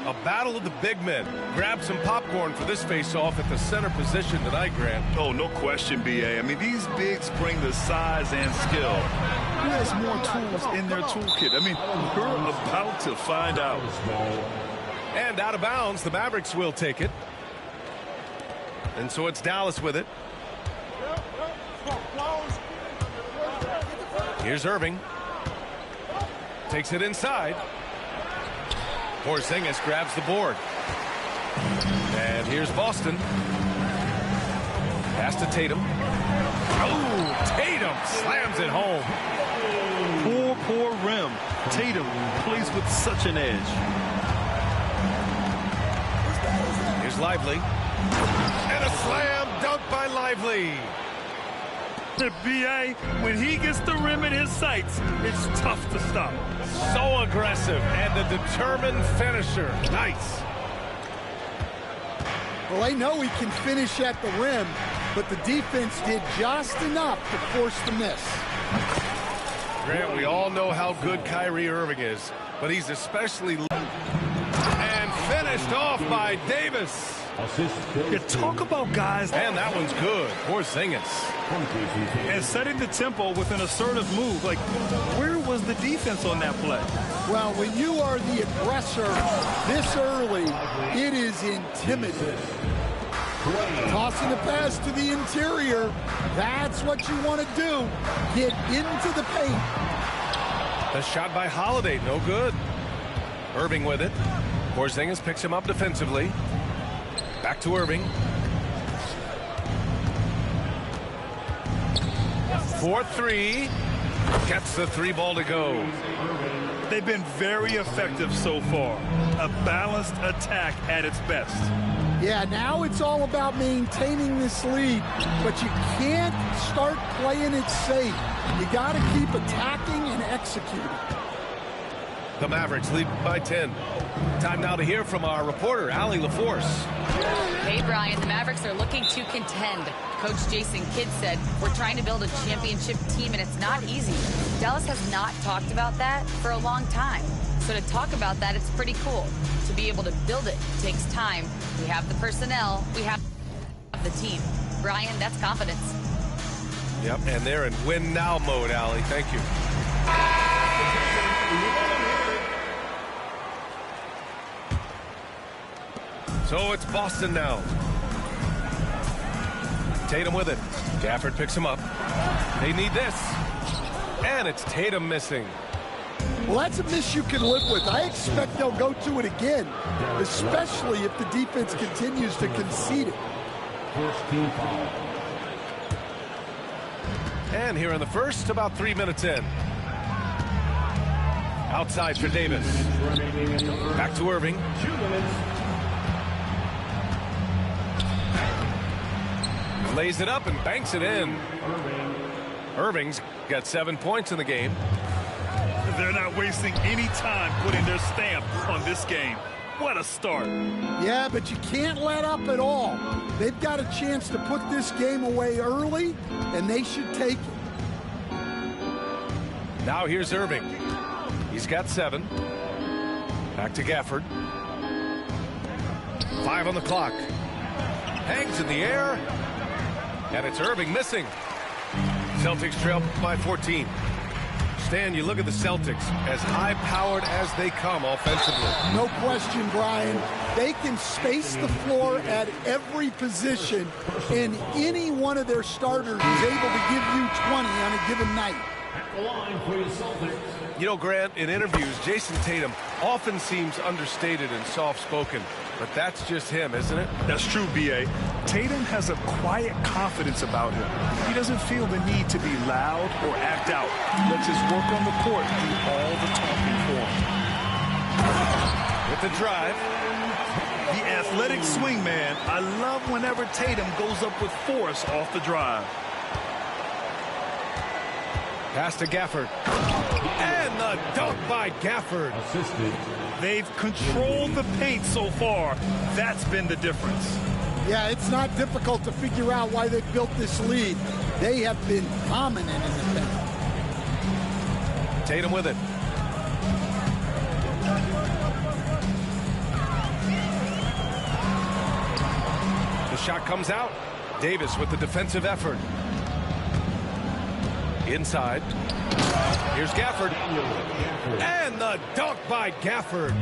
A battle of the big men. Grab some popcorn for this face-off at the center position tonight, Grant. Oh, no question, B.A. I mean, these bigs bring the size and skill. Who has more tools in their toolkit? I mean, we're about to find out. And out of bounds, the Mavericks will take it. And so it's Dallas with it. Here's Irving. Takes it inside. Porzingis grabs the board. And here's Boston. Pass to Tatum. Oh, Tatum slams it home. Poor rim. Tatum plays with such an edge. Here's Lively. And a slam dunk by Lively. The B.A., when he gets the rim in his sights, it's tough to stop. So aggressive and a determined finisher. Nice. Well, they know he can finish at the rim, but the defense did just enough to force the miss. Grant, we all know how good Kyrie Irving is, but he's especially... And finished off by Davis. You talk about guys. And that one's good. Porzingis. And setting the tempo with an assertive move. Like, where was the defense on that play? Well, when you are the aggressor this early, it is intimidating. Tossing the pass to the interior, that's what you want to do. Get into the paint. The shot by Holiday, no good. Irving with it. Porzingis picks him up defensively. Back to Irving. 4-3. Gets the 3-ball to go. They've been very effective so far. A balanced attack at its best. Yeah, now it's all about maintaining this lead, but you can't start playing it safe. You got to keep attacking and executing. The Mavericks lead by 10. Time now to hear from our reporter, Allie LaForce. Hey, Brian, the Mavericks are looking to contend. Coach Jason Kidd said, we're trying to build a championship team, and it's not easy. Dallas has not talked about that for a long time. So to talk about that, it's pretty cool. To be able to build it takes time. We have the personnel. We have the team. Brian, that's confidence. Yep, and they're in win-now mode, Allie. Thank you. So it's Boston now. Tatum with it. Gafford picks him up. They need this. And it's Tatum missing. Well, that's a miss you can live with. I expect they'll go to it again, especially if the defense continues to concede it. First team foul. And here in the first, about 3 minutes in. Outside for Davis. Back to Irving. 2 minutes. Lays it up and banks it in. Irving's got 7 points in the game. They're not wasting any time putting their stamp on this game. What a start. Yeah, but you can't let up at all. They've got a chance to put this game away early, and they should take it. Now here's Irving. He's got 7. Back to Gafford. 5 on the clock. Hangs in the air. And it's Irving missing. Celtics trail by 14. Stan, you look at the Celtics, as high-powered as they come offensively. No question, Brian. They can space the floor at every position, and any one of their starters is able to give you 20 on a given night. At the line for the Celtics. You know, Grant, in interviews, Jason Tatum often seems understated and soft-spoken, but that's just him, isn't it? That's true, B.A. Tatum has a quiet confidence about him. He doesn't feel the need to be loud or act out. He lets his work on the court do all the talking for him. With the drive. The athletic swing man. I love whenever Tatum goes up with force off the drive. Pass to Gafford. And the dunk by Gafford. Assisted. They've controlled the paint so far. That's been the difference. Yeah, it's not difficult to figure out why they built this lead. They have been dominant in the paint. Tatum with it. The shot comes out. Davis with the defensive effort. Inside. Here's Gafford. And the dunk by Gafford.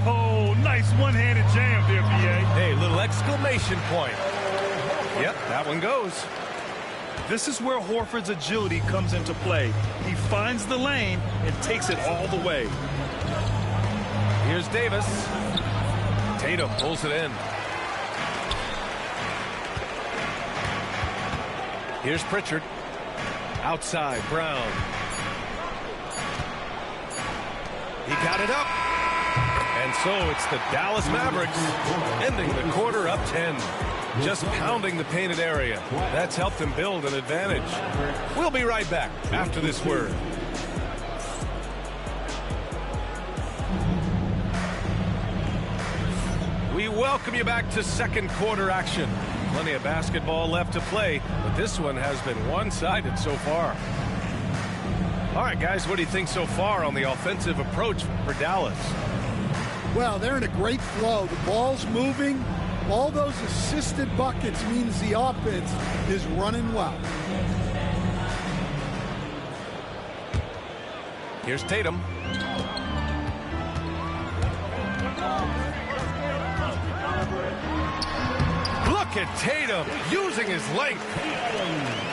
Oh, nice one-handed jam there, BA. Hey, little exclamation point. Yep, that one goes. This is where Horford's agility comes into play. He finds the lane and takes it all the way. Here's Davis. Tatum pulls it in. Here's Pritchard. Outside, Brown. He got it up. And so it's the Dallas Mavericks ending the quarter up 10. Just pounding the painted area. That's helped them build an advantage. We'll be right back after this word. We welcome you back to second quarter action. Plenty of basketball left to play, but this one has been one-sided so far. All right, guys, what do you think so far on the offensive approach for Dallas? Well, they're in a great flow. The ball's moving. All those assisted buckets means the offense is running well. Here's Tatum. Look at Tatum using his length.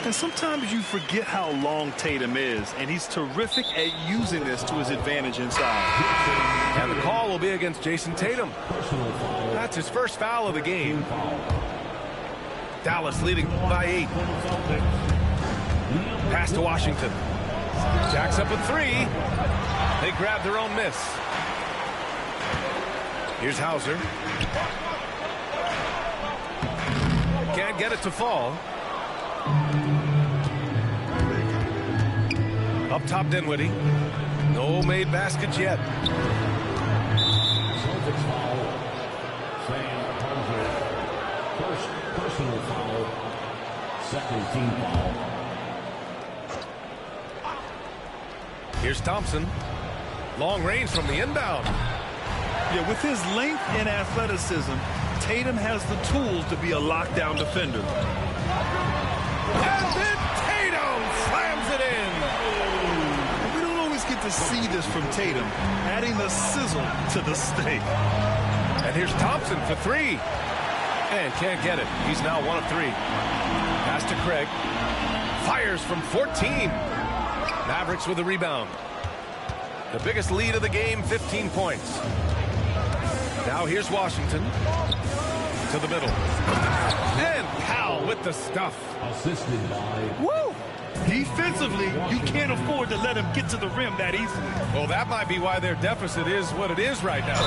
And sometimes you forget how long Tatum is, and he's terrific at using this to his advantage inside. And the call will be against Jason Tatum. That's his first foul of the game. Dallas leading by 8. Pass to Washington. Jacks up with 3. They grab their own miss. Here's Hauser. Can't get it to fall. Up top, Dinwiddie. No made baskets yet. Celtics foul. Sam Hauser. First personal foul. Second team foul. Here's Thompson. Long range from the inbound. Yeah, with his length and athleticism, Tatum has the tools to be a lockdown defender. And then Tatum slams it in. We don't always get to see this from Tatum, adding the sizzle to the steak. And here's Thompson for 3. And can't get it. He's now 1 of 3. Pass to Craig. Fires from 14. Mavericks with a rebound. The biggest lead of the game, 15 points. Now here's Washington. To the middle. And Powell with the stuff. Assisted by... Woo! Defensively, you can't afford to let him get to the rim that easily. Well, that might be why their deficit is what it is right now.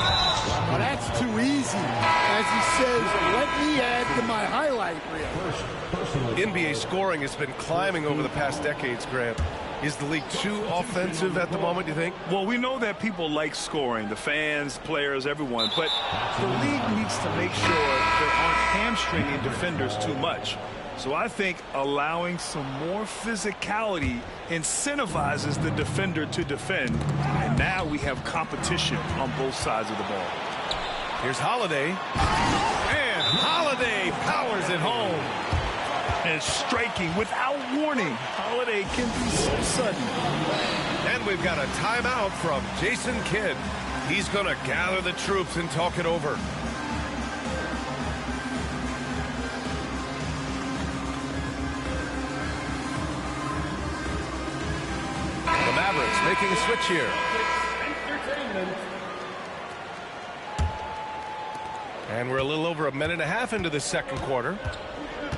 Well, that's too easy. As he says, let me add to my highlight reel. NBA scoring has been climbing over the past decades, Grant. Is the league too offensive at the moment, do you think? Well, we know that people like scoring, the fans, players, everyone, but the league needs to make sure they aren't hamstringing defenders too much. So I think allowing some more physicality incentivizes the defender to defend, and now we have competition on both sides of the ball. Here's Holiday, and Holiday powers it home. And striking without warning. Holiday can be so sudden. And we've got a timeout from Jason Kidd. He's going to gather the troops and talk it over. The Mavericks making a switch here. And we're a little over a minute and a half into the second quarter.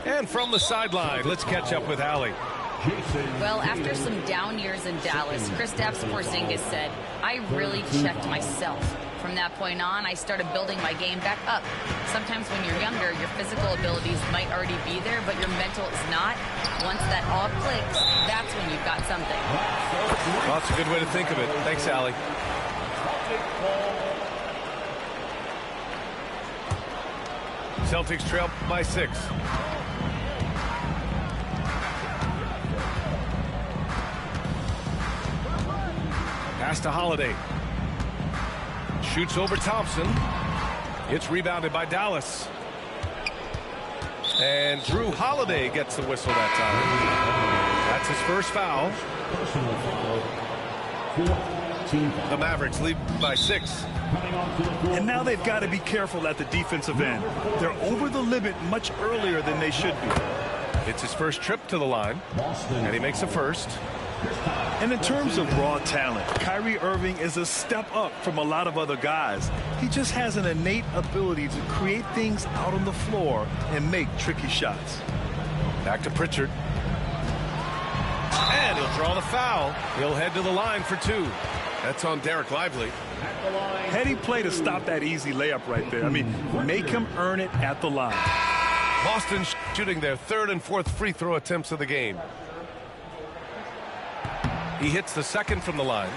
And from the sideline, let's catch up with Allie. Well, after some down years in Dallas, Kristaps Porzingis said, "I really checked myself. From that point on, I started building my game back up. Sometimes when you're younger, your physical abilities might already be there, but your mental is not. Once that all clicks, that's when you've got something." Well, that's a good way to think of it. Thanks, Allie. Celtics trail by 6. Pass to Holiday. Shoots over Thompson. It's rebounded by Dallas. And Drew Holiday gets the whistle that time. That's his first foul. The Mavericks lead by 6. And now they've got to be careful at the defensive end. They're over the limit much earlier than they should be. It's his first trip to the line, and he makes a first. And in terms of raw talent, Kyrie Irving is a step up from a lot of other guys. He just has an innate ability to create things out on the floor and make tricky shots. Back to Pritchard. And he'll draw the foul. He'll head to the line for 2. That's on Derek Lively. Heady play to stop that easy layup right there. I mean, make him earn it at the line. Boston shooting their 3rd and 4th free throw attempts of the game. He hits the second from the line.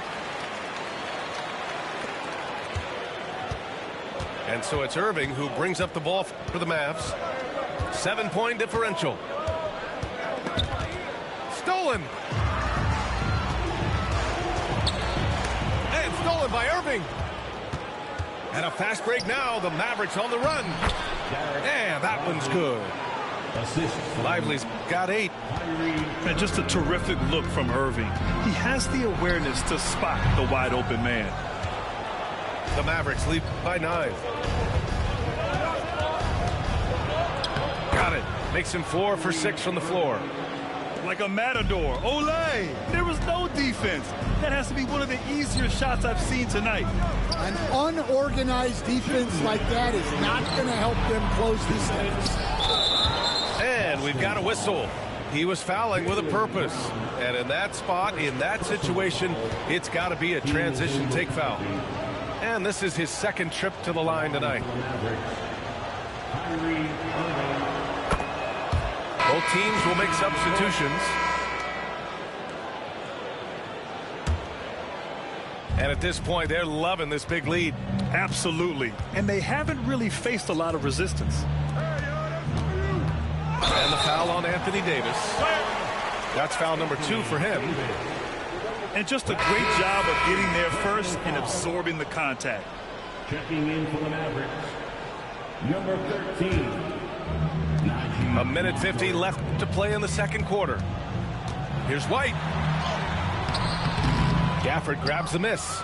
And so it's Irving who brings up the ball for the Mavs. 7-point differential. Stolen. And stolen by Irving. And a fast break now. The Mavericks on the run. And that one's good. Lively's got 8. And just a terrific look from Irving. He has the awareness to spot the wide open man. The Mavericks lead by 9. Got it. Makes him 4 for 6 from the floor. Like a matador. Olay! There was no defense. That has to be one of the easier shots I've seen tonight. An unorganized defense like that is not going to help them close these things. And we've got a whistle. He was fouling with a purpose. And in that spot, in that situation, it's got to be a transition take foul. And this is his 2nd trip to the line tonight. Both teams will make substitutions. And at this point, they're loving this big lead. Absolutely. And they haven't really faced a lot of resistance. And the foul on Anthony Davis. That's foul number 2 for him. And just a great job of getting there first and absorbing the contact. Checking in for the Mavericks, number 13. 1:50 left to play in the 2nd quarter. Here's White. Gafford grabs the miss.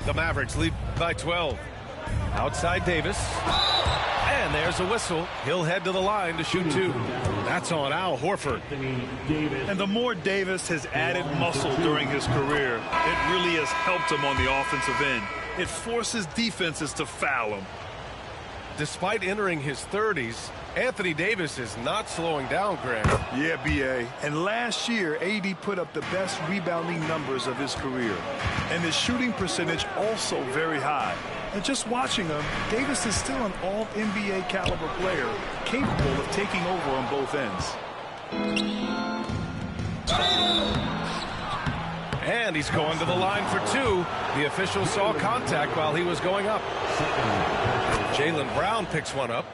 The Mavericks lead by 12. Outside Davis. And there's a whistle. He'll head to the line to shoot 2. That's on Al Horford. And the more Davis has added muscle during his career, it really has helped him on the offensive end. It forces defenses to foul him. Despite entering his 30s, Anthony Davis is not slowing down, Greg. Yeah, B.A. And last year, AD put up the best rebounding numbers of his career. And his shooting percentage also very high. And just watching him, Davis is still an all-NBA caliber player, capable of taking over on both ends. And he's going to the line for 2. The official saw contact while he was going up. Jaylen Brown picks one up.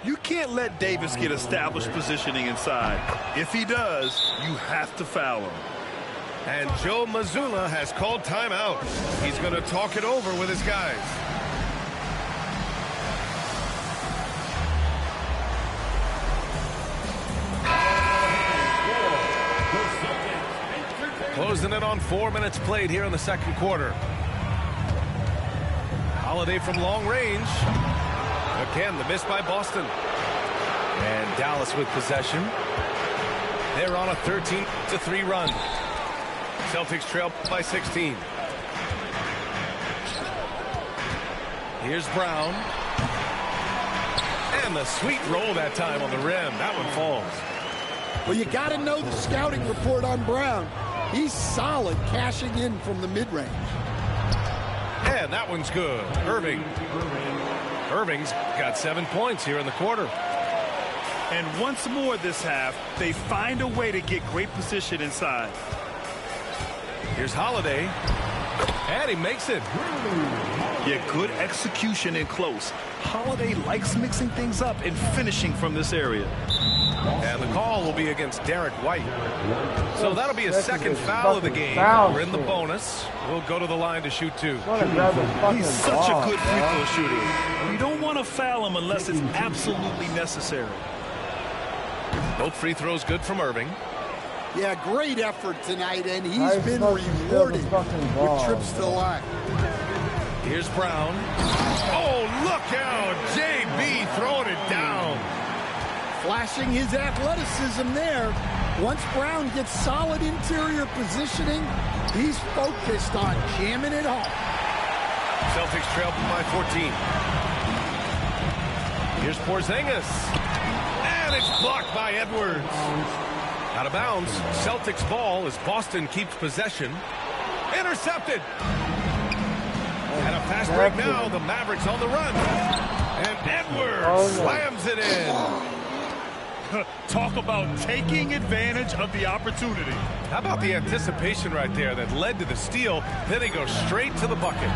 You can't let Davis get established positioning inside. If he does, you have to foul him. And Joe Mazzulla has called timeout. He's going to talk it over with his guys. Closing it on 4 minutes played here in the 2nd quarter. Holiday from long range. Again, the miss by Boston. And Dallas with possession. They're on a 13-3 run. Celtics trail by 16. Here's Brown. And the sweet roll that time on the rim. That one falls. Well, you got to know the scouting report on Brown. He's solid cashing in from the mid-range. And that one's good. Irving's got 7 points here in the quarter. And once more this half, they find a way to get great position inside. Here's Holiday. And he makes it. Yeah, good execution in close. Holiday likes mixing things up and finishing from this area. And the call will be against Derek White. So that'll be a second foul of the game. We're in the bonus. We'll go to the line to shoot 2. He's such a good free throw shooter. You don't want to foul him unless it's absolutely necessary. Both free throws good from Irving. Yeah, great effort tonight, and he's been rewarded with trips to the line. Here's Brown. Oh, look out. JB throwing it down. Flashing his athleticism there. Once Brown gets solid interior positioning, he's focused on jamming it home. Celtics trail by 14. Here's Porzingis. And it's blocked by Edwards. Out of bounds. Celtics ball as Boston keeps possession. Intercepted. And a fast break now. The Mavericks on the run. And Edwards slams it in. Talk about taking advantage of the opportunity. How about the anticipation right there that led to the steal? Then he goes straight to the bucket.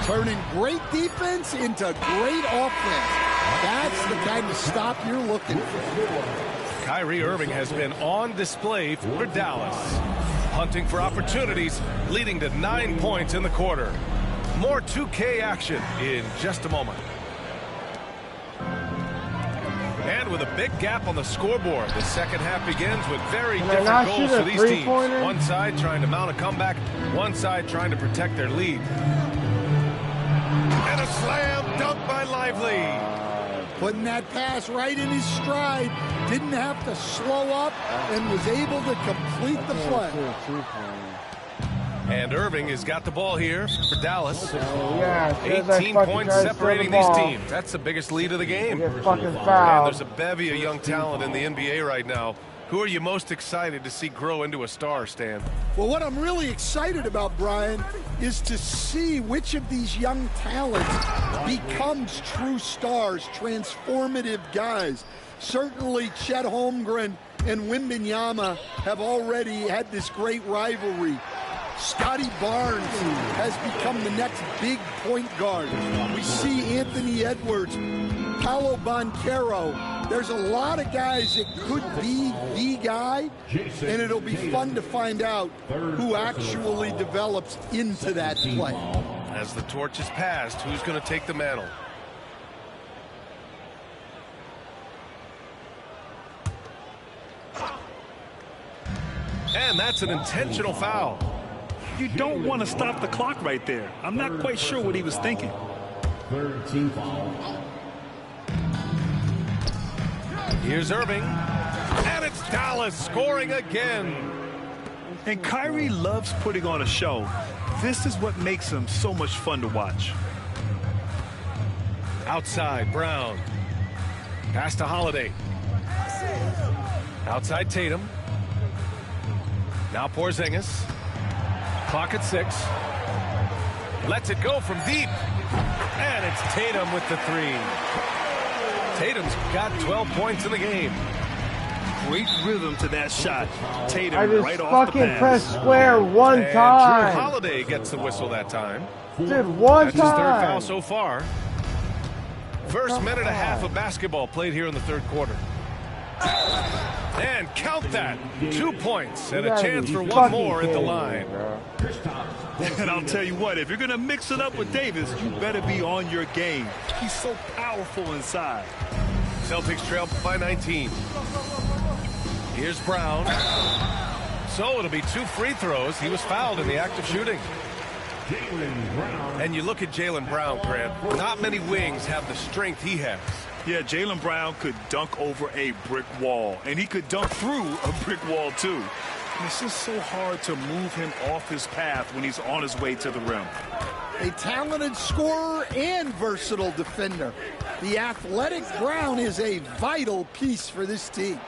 Turning great defense into great offense. That's the kind of stop you're looking for. Kyrie Irving has been on display for Dallas. Hunting for opportunities, leading to 9 points in the quarter. More 2K action in just a moment. And with a big gap on the scoreboard, the second half begins with very different goals for these teams. One side trying to mount a comeback, one side trying to protect their lead. And a slam dunk by Lively. Putting that pass right in his stride. Didn't have to slow up and was able to complete the play. And Irving has got the ball here for Dallas. Yeah, 18 points separating these teams. That's the biggest lead of the game. Get fucking fouled. And there's a bevy of young talent in the NBA right now. Who are you most excited to see grow into a star, Stan? Well, what I'm really excited about, Brian, is to see which of these young talents becomes true stars, transformative guys. Certainly Chet Holmgren and Wembanyama have already had this great rivalry. Scotty Barnes has become the next big point guard. We see Anthony Edwards, Paolo Banchero. There's a lot of guys that could be the guy, and it'll be fun to find out who actually develops into that play. As the torch is passed, who's going to take the mantle? And that's an intentional foul. You don't want to stop the clock right there. I'm not quite sure what he was thinking. Third team foul. Here's Irving. And it's Dallas scoring again. And Kyrie loves putting on a show. This is what makes him so much fun to watch. Outside, Brown. Pass to Holiday. Outside, Tatum. Now Porzingis. Clock at 6. Lets it go from deep. And it's Tatum with the 3. Tatum's got 12 points in the game. Great rhythm to that shot. Tatum I just right off the fucking pass. pressed square one and time. Drew Holiday gets the whistle that time. Dude, one That's his third foul time. so far. First minute and a half of basketball played here in the third quarter. And count that. 2 points and a chance for one more at the line. And I'll tell you what, if you're going to mix it up with Davis, you better be on your game. He's so powerful inside. Celtics trail by 19. Here's Brown. So it'll be 2 free throws. He was fouled in the act of shooting. And you look at Jaylen Brown, Grant. Not many wings have the strength he has. Yeah, Jaylen Brown could dunk over a brick wall, and he could dunk through a brick wall, too. And it's just so hard to move him off his path when he's on his way to the rim. A talented scorer and versatile defender. The athletic Brown is a vital piece for this team.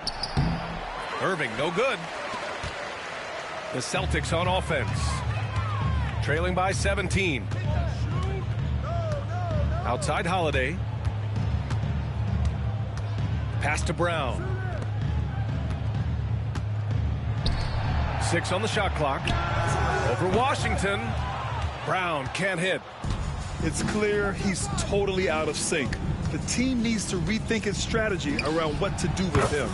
Irving, no good. The Celtics on offense. Trailing by 17. Outside Holiday. Pass to Brown. 6 on the shot clock. Over Washington. Brown can't hit. It's clear he's totally out of sync. The team needs to rethink its strategy around what to do with him.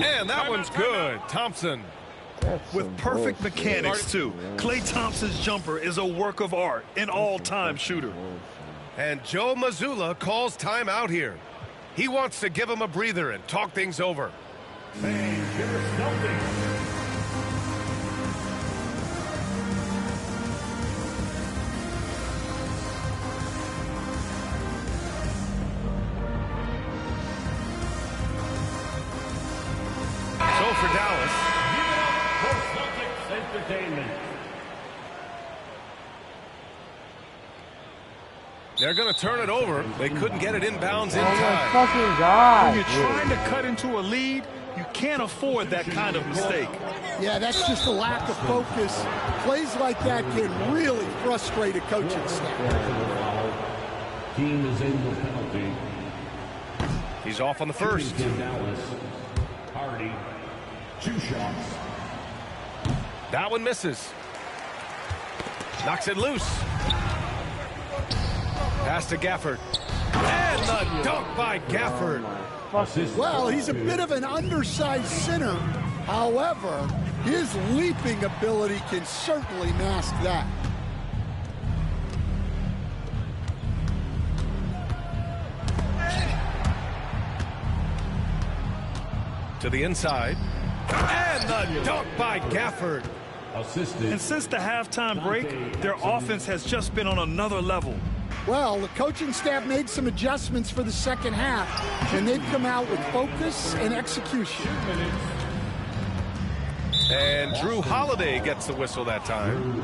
And that one's good. Thompson. With perfect mechanics, too. Klay Thompson's jumper is a work of art, an all-time shooter. And Joe Mazzulla calls timeout here. He wants to give him a breather and talk things over. So for Dallas. They're going to turn it over. They couldn't get it inbounds in time. Fucking God. When you're trying to cut into a lead, you can't afford that kind of mistake. Yeah, that's just a lack of focus. Plays like that can really frustrate a coaching staff. Team is in the penalty. He's off on the first. Dallas. Hardy. 2 shots. That one misses. Knocks it loose. Pass to Gafford. And the dunk by Gafford. Well, he's a bit of an undersized center. However, his leaping ability can certainly mask that. To the inside. And the dunk by Gafford. And since the halftime break, their offense has just been on another level. Well, the coaching staff made some adjustments for the second half, and they've come out with focus and execution. And Drew Holiday gets the whistle that time.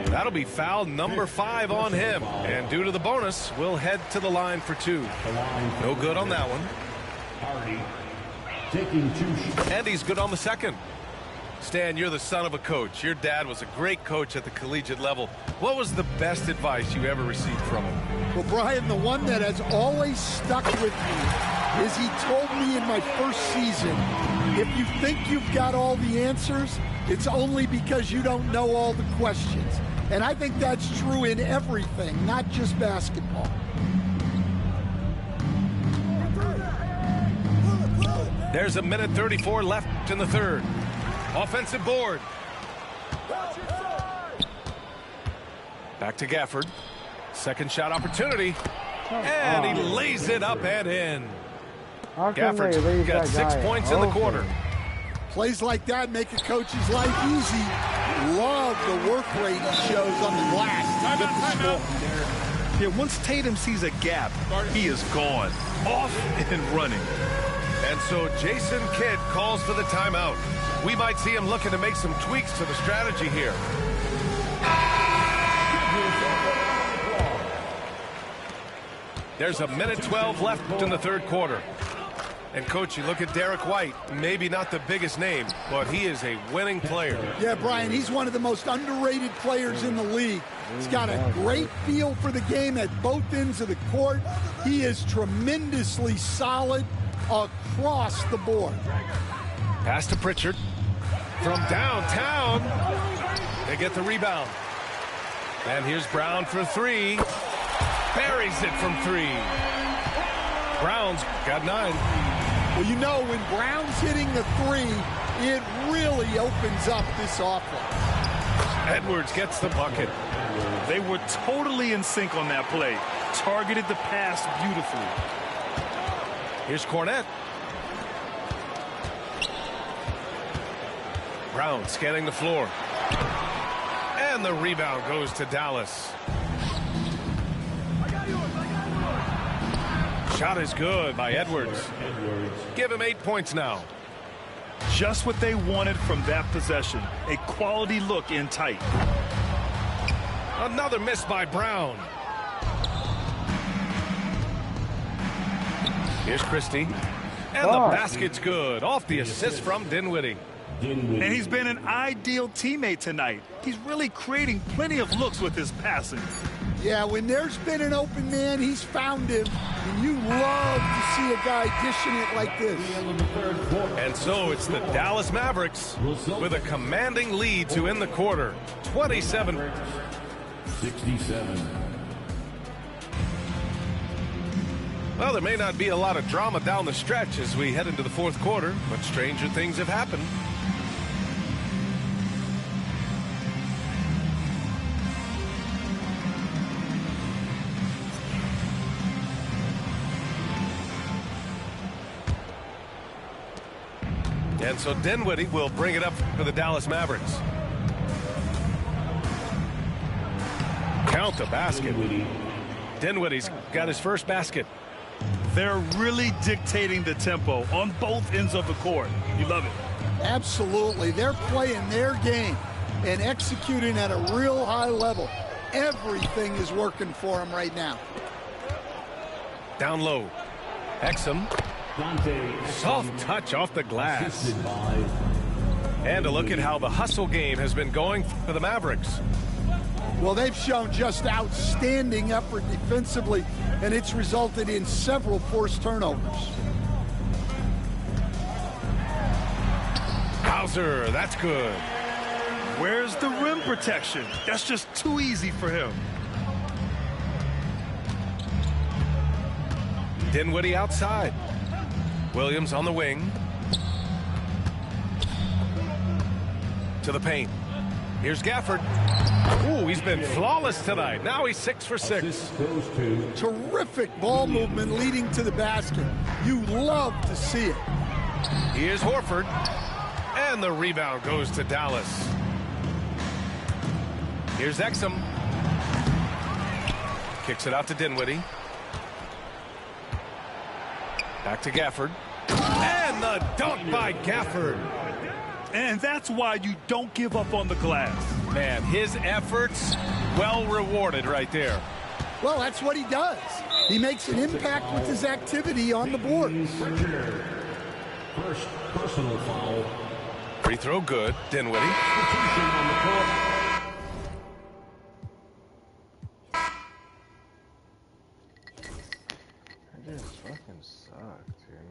That'll be foul number 5 on him. And due to the bonus, we'll head to the line for 2. No good on that one. Hardy taking 2 shots. And he's good on the second. Stan, you're the son of a coach. Your dad was a great coach at the collegiate level. What was the best advice you ever received from him? Well, Brian, the one that has always stuck with me is he told me in my first season, if you think you've got all the answers, it's only because you don't know all the questions. And I think that's true in everything, not just basketball. There's 1:34 left in the third. Offensive board. Back to Gafford. Second shot opportunity. And he lays it up and in. Gafford's got 6 points in the quarter. Plays like that make a coach's life easy. Love the work rate he shows on the glass. Yeah, once Tatum sees a gap, he is gone. Off and running. And so Jason Kidd calls for the timeout. We might see him looking to make some tweaks to the strategy here. There's 1:12 left in the third quarter. And, Coach, you look at Derek White, maybe not the biggest name, but he is a winning player. Yeah, Brian, he's one of the most underrated players in the league. He's got a great feel for the game at both ends of the court. He is tremendously solid across the board. Pass to Pritchard. From downtown, they get the rebound. And here's Brown for 3. Buries it from 3. Brown's got 9. Well, you know, when Brown's hitting the 3, it really opens up this offense. Edwards gets the bucket. They were totally in sync on that play. Targeted the pass beautifully. Here's Cornette. Brown scanning the floor. And the rebound goes to Dallas. Shot is good by Edwards. Give him 8 points now. Just what they wanted from that possession. A quality look in tight. Another miss by Brown. Here's Christie. And the basket's good. Off the assist from Dinwiddie. And he's been an ideal teammate tonight. He's really creating plenty of looks with his passing. Yeah, when there's been an open man, he's found him. And you love to see a guy dishing it like this. And so it's the Dallas Mavericks with a commanding lead to end the quarter. 27-67. Well, there may not be a lot of drama down the stretch as we head into the fourth quarter, but stranger things have happened. And so Dinwiddie will bring it up for the Dallas Mavericks. Count the basket. Dinwiddie's got his first basket. They're really dictating the tempo on both ends of the court. You love it. Absolutely. They're playing their game and executing at a real high level. Everything is working for them right now. Down low. Exum. Soft touch off the glass. And a look at how the hustle game has been going for the Mavericks. Well, they've shown just outstanding effort defensively, and it's resulted in several forced turnovers. Hauser, that's good. Where's the rim protection? That's just too easy for him. Dinwiddie outside. Williams on the wing. To the paint. Here's Gafford. Ooh, he's been flawless tonight. Now he's 6 for 6. Terrific ball movement leading to the basket. You love to see it. Here's Horford. And the rebound goes to Dallas. Here's Exum. Kicks it out to Dinwiddie. Back to Gafford. And the dunk by Gafford. And that's why you don't give up on the glass. Man, his efforts well rewarded right there. Well, that's what he does. He makes an impact with his activity on the board. First personal foul. Free throw good. Dinwiddie. That just fucking sucks, dude.